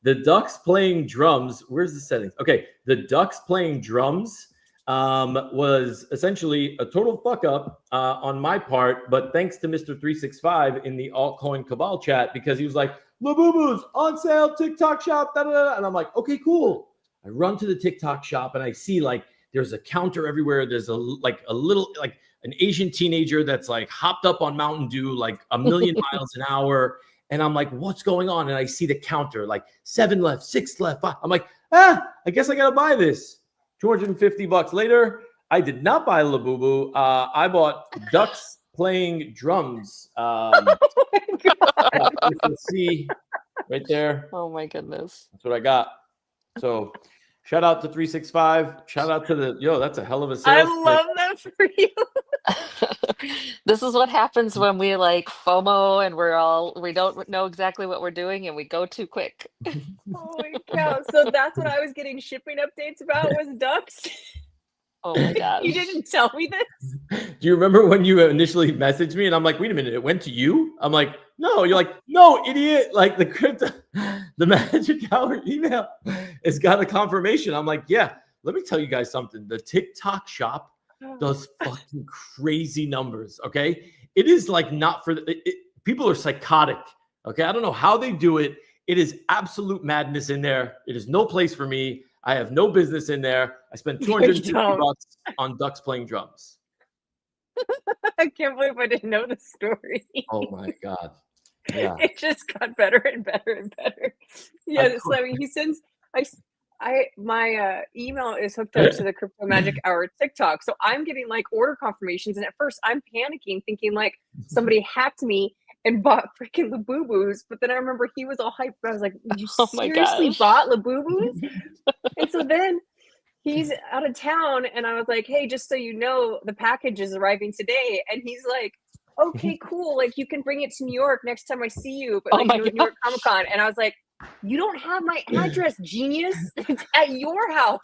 the Ducks playing drums. Where's the settings? Okay, the Ducks playing drums was essentially a total fuck up on my part, but thanks to Mr. 365 in the altcoin cabal chat, because he was like, Labubu's on sale, TikTok shop, da, da, da. And I'm like, okay, cool. I run to the TikTok shop and I see like there's a counter everywhere. There's a little like an Asian teenager that's like hopped up on Mountain Dew like a million miles an hour. And I'm like, what's going on? And I see the counter, like 7 left, 6 left. 5. I'm like, I guess I got to buy this. $250 later, I did not buy Labubu. I bought Ducks playing drums. Oh my God. You can see right there. Oh my goodness. That's what I got. So shout out to 365. Shout out to that's a hell of a I sales. love that for you. This is what happens when we like FOMO and we don't know exactly what we're doing and we go too quick. Oh my God. So that's what I was getting shipping updates about was ducks. Oh my gosh. You didn't tell me this? Do you remember when you initially messaged me and I'm like, wait a minute, it went to you? I'm like, no. You're like, no, idiot. Like the magic hour email has got a confirmation. I'm like, yeah, let me tell you guys something. The TikTok shop does fucking crazy numbers. Okay. It is like not for people are psychotic. Okay. I don't know how they do it. It is absolute madness in there. It is no place for me. I have no business in there. I spent $250 on Ducks playing drums. I can't believe I didn't know the story. Oh my God. Yeah. It just got better and better and better. Yeah. So I mean, he sends, my email is hooked up to the Crypto Magic Hour TikTok. So I'm getting like order confirmations. And at first I'm panicking, thinking like somebody hacked me and bought freaking Labubus. But then I remember he was all hyped. I was like, you Oh my seriously gosh. bought Labubus? And so then he's out of town. And I was like, hey, just so you know, the package is arriving today. And he's like, okay, cool. Like you can bring it to New York next time I see you. But like New York Comic Con. And I was like, you don't have my address, genius. It's at your house.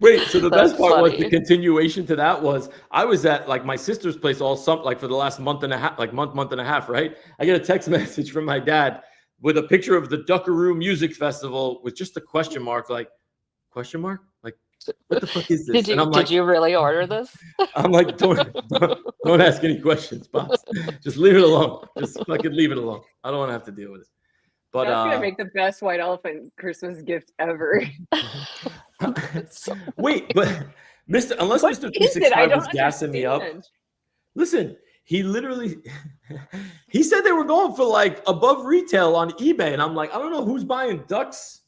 Wait, so the That's best part was funny. the continuation to that was I was at like my sister's place all like for the last month and a half, right? I get a text message from my dad with a picture of the Duckaroo Music Festival with just a question mark, like question mark? Like what the fuck is this? Did you really order this? I'm like, don't ask any questions, Pops. Just leave it alone. Just fucking leave it alone. I don't want to have to deal with it. But that's gonna make the best white elephant Christmas gift ever. wait, but unless What Mr. is it? 365 I don't was gassing me up. understand. Listen, he literally he said they were going for like above retail on eBay, and I'm like, I don't know who's buying ducks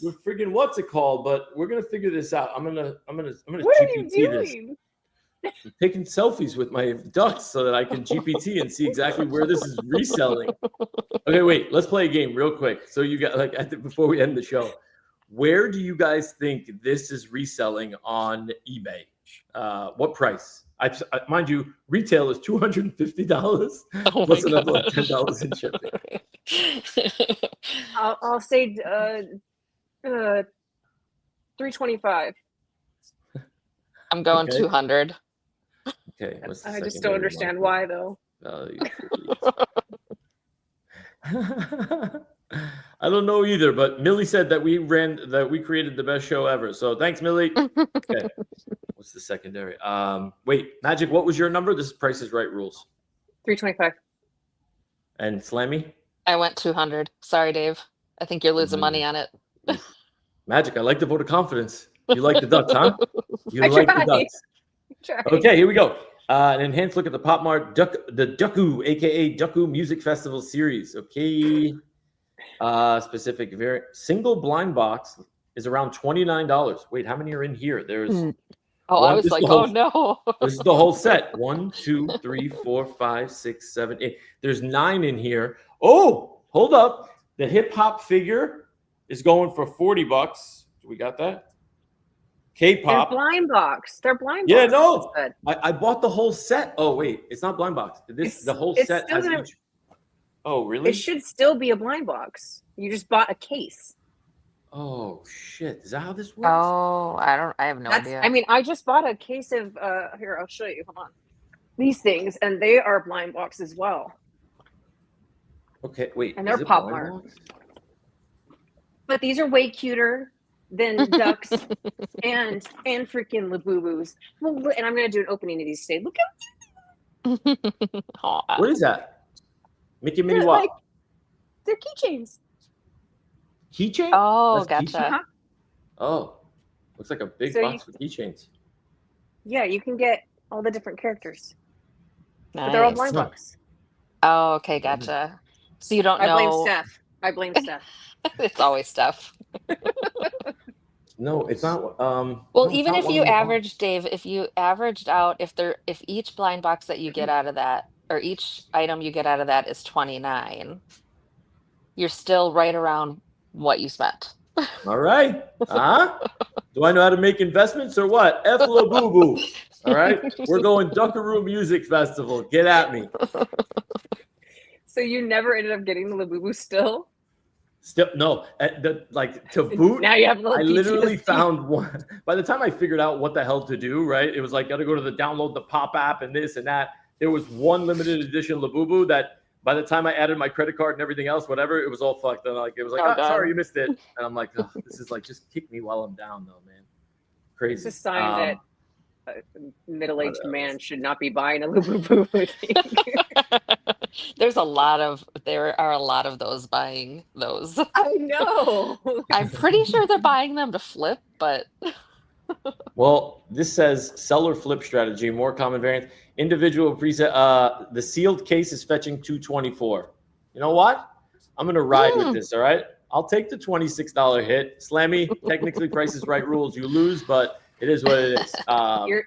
with friggin' what's it called, but we're gonna figure this out. I'm gonna What are you GPT this. doing? I'm taking selfies with my ducks so that I can GPT and see exactly where this is reselling. Okay, wait, let's play a game real quick. So you got before we end the show, where do you guys think this is reselling on eBay? What price? Mind you, retail is $250 Oh plus my another like gosh. $10 in shipping. I'll say 325. I'm going Okay. 200. Okay, what's the I just secondary don't understand market why though. value for these? I don't know either, but Millie said that we created the best show ever. So thanks, Millie. Okay. What's the secondary? Wait, Magic, what was your number? This is Price is Right rules. 325. And Slammy? I went 200. Sorry, Dave. I think you're losing money on it. Oof. Magic, I like the vote of confidence. You like the ducks, huh? You I like tried. the ducks. Okay, here we go. An enhanced look at the Pop Mart the Ducku, aka Ducku Music Festival series. Okay. Specific single blind box is around $29. Wait, how many are in here? There's I was like, oh no. This is the whole set. 1, 2, 3, 4, 5, 6, 7, 8. There's 9 in here. Oh, hold up. The hip hop figure is going for $40. We got that? K-pop. They're blind box. They're blind box. Yeah, no. I bought the whole set. Oh, wait. It's not blind box. The whole set has each. Oh, really? It should still be a blind box. You just bought a case. Oh shit! Is that how this works? Oh, I have no idea. I mean, I just bought a case of here. I'll show you. Hold on. These things, and they are blind box as well. Okay, wait. And they're Pop Mart. But these are way cuter than ducks and freaking Labubus. Well, and I'm gonna do an opening of these today. Look at what is that? Mickey Minnie what? Like, they're keychains. Keychain? Oh, that's gotcha. Keychain? Oh, looks like a big box with keychains. Yeah, you can get all the different characters. Nice. But they're all blind box. Oh, okay, gotcha. So you don't know. I blame Steph. It's always Steph. No, it's not. Well, no, even if you average, Dave, if you averaged out, if each blind box that you get out of that, or each item you get out of that is 29, you're still right around what you spent. All right. Do I know how to make investments or what? F la boo boo. All right. We're going Duckaroo Music Festival. Get at me. So you never ended up getting the Labubu still? No. To boot. Now you have I literally found one. By the time I figured out what the hell to do, right? It was like, got to go to the download the Pop app and this and that. There was one limited edition Labubu that by the time I added my credit card and everything else, whatever, it was all fucked. And it was like, sorry, you missed it. And I'm like, oh, this is like, just kick me while I'm down though, man. Crazy. It's a sign that a middle-aged man should not be buying a Labubu. There are a lot of those buying those. I know. I'm pretty sure they're buying them to flip, but well, this says seller flip strategy, more common variants. Individual preset. The sealed case is fetching $224. You know what? I'm gonna ride with this. All right. I'll take the $26 hit. Slammy, technically Price is Right rules. You lose, but it is what it is.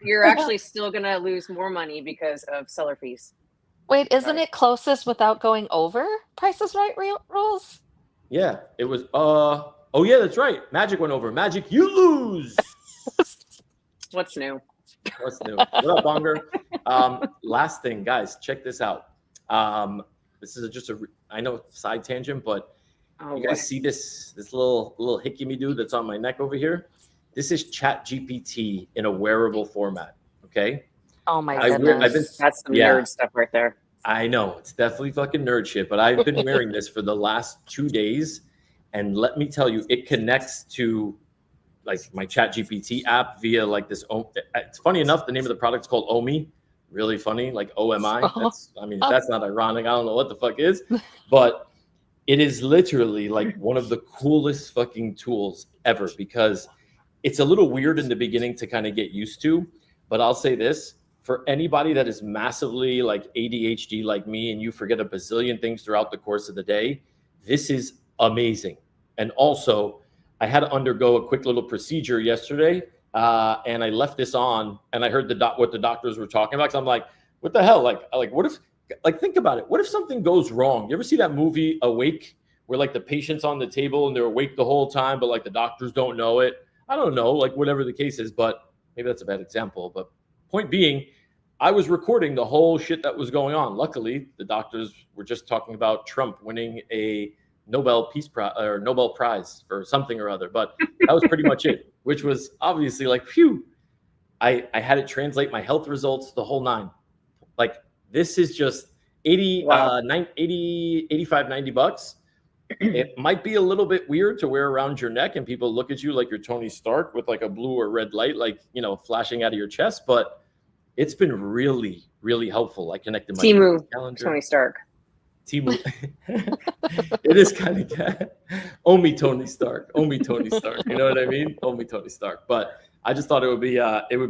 You're actually still gonna lose more money because of seller fees. Wait, isn't it closest without going over Price is Right rules? Yeah, it was. Oh yeah, that's right. Magic went over. Magic, you lose. What's new? What's new? What up, Bankr? Last thing, guys, check this out. This is just I know side tangent, but you guys see this little hickey dude that's on my neck over here? This is ChatGPT in a wearable format. Okay. Oh my goodness. That's some nerd stuff right there. I know it's definitely fucking nerd shit, but I've been wearing this for the last 2 days, and let me tell you, it connects to like my ChatGPT app via like this. It's funny enough, the name of the product is called Omi. Really funny, like OMI. If that's not ironic, I don't know what the fuck is, but it is literally like one of the coolest fucking tools ever because it's a little weird in the beginning to kind of get used to. But I'll say this, for anybody that is massively like ADHD like me and you forget a bazillion things throughout the course of the day, this is amazing. And also, I had to undergo a quick little procedure yesterday, and I left this on, and I heard what the doctors were talking about. So I'm like, what the hell? Like, what if? Like, think about it. What if something goes wrong? You ever see that movie Awake, where like the patient's on the table and they're awake the whole time, but like the doctors don't know it? I don't know, like whatever the case is, but maybe that's a bad example. But point being, I was recording the whole shit that was going on. Luckily, the doctors were just talking about Trump winning a Nobel Peace Prize or Nobel Prize for something or other. But that was pretty much it, which was obviously like, phew. I had it translate my health results, the whole nine. Like, this is just 80, Wow. 85, 90 bucks. It might be a little bit weird to wear around your neck and people look at you like you're Tony Stark with like a blue or red light, like, you know, flashing out of your chest. But it's been really, really helpful. I connected my Timu, calendar. Tony Stark. Timu. It is kind of Omi Tony Stark. Omi Tony Stark. You know what I mean? Omi Tony Stark. But I just thought it would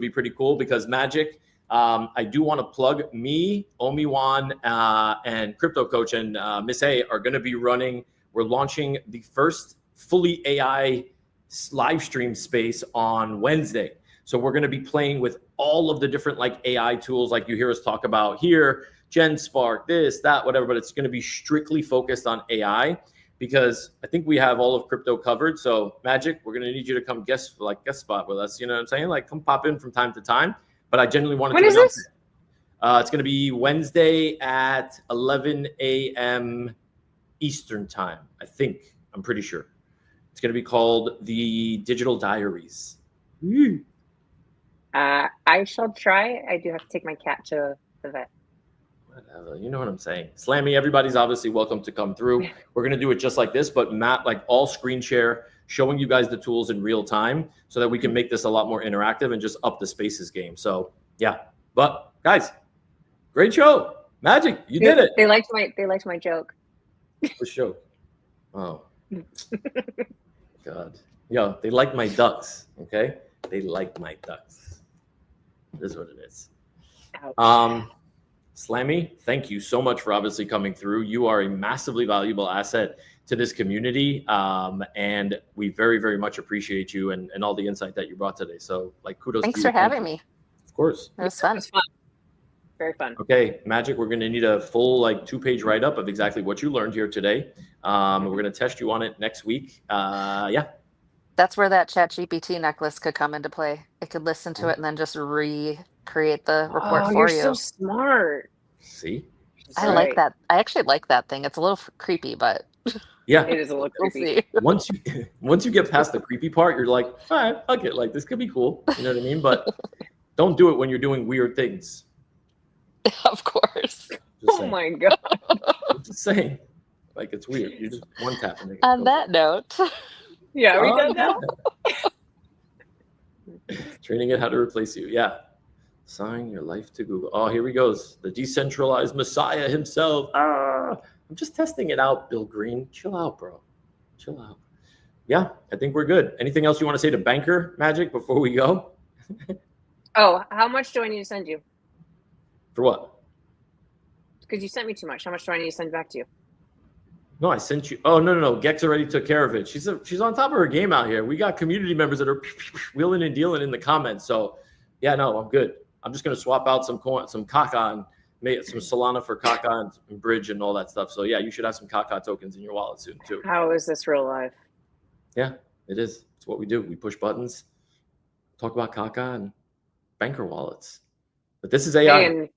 be pretty cool because Magic. I do want to plug me, Omi Wan, and Crypto Coach and Miss A are going to be running. We're launching the first fully AI live stream space on Wednesday. So we're going to be playing with all of the different like AI tools, like you hear us talk about here, GenSpark, this, that, whatever. But it's going to be strictly focused on AI because I think we have all of crypto covered. So Magic, we're going to need you to come guest spot with us. You know what I'm saying? Like come pop in from time to time. But I genuinely wanted When to is announce this? it's going to be Wednesday at 11 a.m. Eastern time, I think. I'm pretty sure. It's going to be called the Digital Diaries. I shall try. I do have to take my cat to the vet. Whatever, you know what I'm saying. Slammy, everybody's obviously welcome to come through. We're going to do it just like this, but Matt, like all screen share, showing you guys the tools in real time so that we can make this a lot more interactive and just up the spaces game. So yeah, but guys, great show. Magic, you did it. They liked my joke. For sure. Oh, God. Yo, they like my ducks. Okay, they like my ducks. This is what it is. Ouch. Slammy, thank you so much for obviously coming through. You are a massively valuable asset to this community, and we very, very much appreciate you and all the insight that you brought today. So, like, kudos. Thanks to you. for having me. Of course. It was fun. It was fun. Very fun. Okay, Magic, we're going to need a full like 2-page write-up of exactly what you learned here today. We're going to test you on it next week. Yeah. That's where that ChatGPT necklace could come into play. It could listen to it and then just recreate the report Oh, for you're you. so smart. See? I like that. I actually like that thing. It's a little creepy, but Yeah. It is a little we'll creepy. see. Once you get past the creepy part, you're like, all right, fuck it. Like, this could be cool. You know what I mean? But don't do it when you're doing weird things. Of course. Just Oh saying. my god. I'm just saying. Like, it's weird. You just one tap and On that note, Yeah, are we done now? Training it how to replace you. Yeah. Sign your life to Google. Oh, here he goes. The decentralized messiah himself. I'm just testing it out, Bill Green. Chill out, bro. Chill out. Yeah, I think we're good. Anything else you want to say to Bankr Magic before we go? Oh, how much do I need to send you? For what? Because you sent me too much. How much do I need to send back to you? No, I sent you. Oh, no. Gex already took care of it. She's on top of her game out here. We got community members that are wheeling and dealing in the comments. So, yeah, no, I'm good. I'm just going to swap out some Kaka and make some Solana for Kaka and Bridge and all that stuff. So, yeah, you should have some Kaka tokens in your wallet soon, too. How is this real life? Yeah, it is. It's what we do. We push buttons, talk about Kaka and Bankr wallets. But this is AI. Hey, and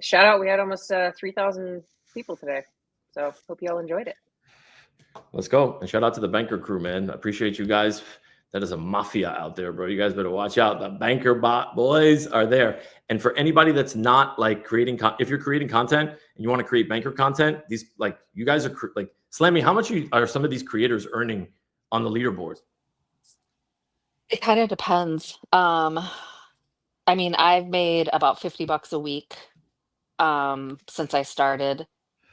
shout out, we had almost 3,000 people today. So hope you all enjoyed it. Let's go. And shout out to the Bankr crew, man. I appreciate you guys. That is a mafia out there, bro. You guys better watch out. The Bankr Bot boys are there. And for anybody that's not like creating, if you're creating content and you want to create Bankr content, these like you guys are like Slammy. How much are some of these creators earning on the leaderboard? it kind of depends. I mean, I've made about $50 a week since I started.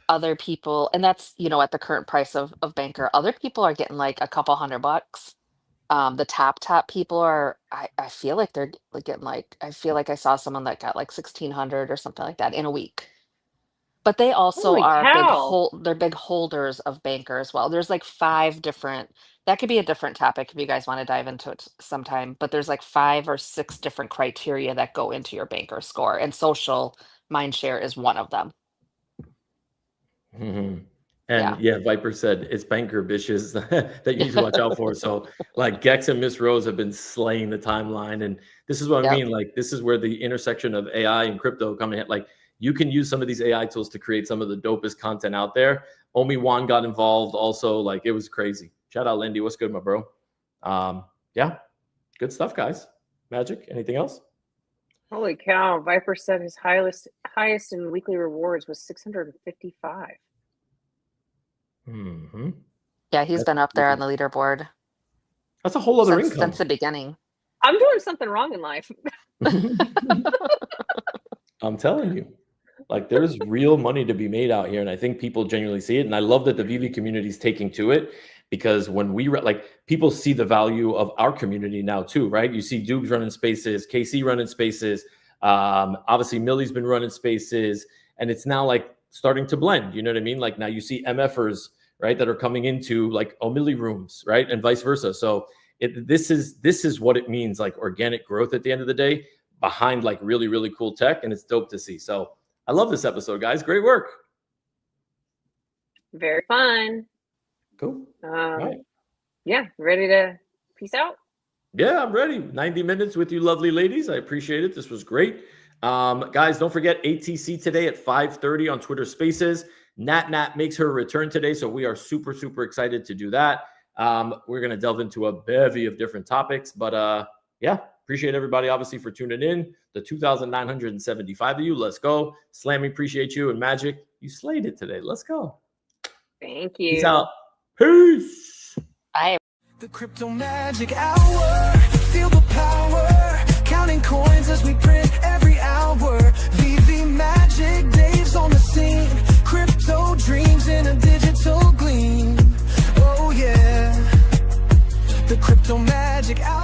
Other people, and that's at the current price of Bankr. Other people are getting like a couple $100. The top people are. I feel like they're getting like. I feel like I saw someone that got like 1,600 or something like that in a week. But they also Holy are cow. they're big holders of Bankr as well. There's like 5 different. That could be a different topic if you guys want to dive into it sometime. But there's like 5 or 6 different criteria that go into your Bankr score, and social mindshare is one of them. Mm-hmm. And yeah, Viper said it's Bankr bitches that you need to watch out for. So like Gex and Miss Rose have been slaying the timeline. And this is what I mean. Like, this is where the intersection of AI and crypto come in. Like, you can use some of these AI tools to create some of the dopest content out there. Omi Wan got involved also. Like, it was crazy. Shout out Lindy. What's good, my bro? Yeah, good stuff, guys. Magic, anything else? Holy cow. Viper said his highest in weekly rewards was 655. Mm-hmm. Yeah, he's been up there on the leaderboard. That's a whole other income. Since the beginning. I'm doing something wrong in life. I'm telling you, like, there's real money to be made out here. And I think people genuinely see it. And I love that the VV community is taking to it, because when we like, people see the value of our community now too, right? You see Dubes running spaces, KC running spaces. Obviously Millie's been running spaces, and it's now like starting to blend. You know what I mean? Like, now you see MFers, right, that are coming into like O'Milly rooms, right, and vice versa. So this is what it means, like organic growth at the end of the day, behind like really, really cool tech, and it's dope to see. So I love this episode, guys. Great work. Very fun. Cool. Right. Yeah, ready to peace out? Yeah, I'm ready. 90 minutes with you lovely ladies. I appreciate it. This was great. Guys, don't forget ATC today at 5:30 on Twitter Spaces. Nat makes her return today, so we are super, super excited to do that. We're going to delve into a bevy of different topics, but yeah, appreciate everybody, obviously, for tuning in. The 2,975 of you, let's go. Slammy, appreciate you. And Magic, you slayed it today. Let's go. Thank you. Peace out. Peace. Bye. The crypto magic hour, feel the power, counting coins as we print every hour. VV magic, Dave's on the scene, crypto dreams in a digital gleam. Oh yeah, the crypto magic hour.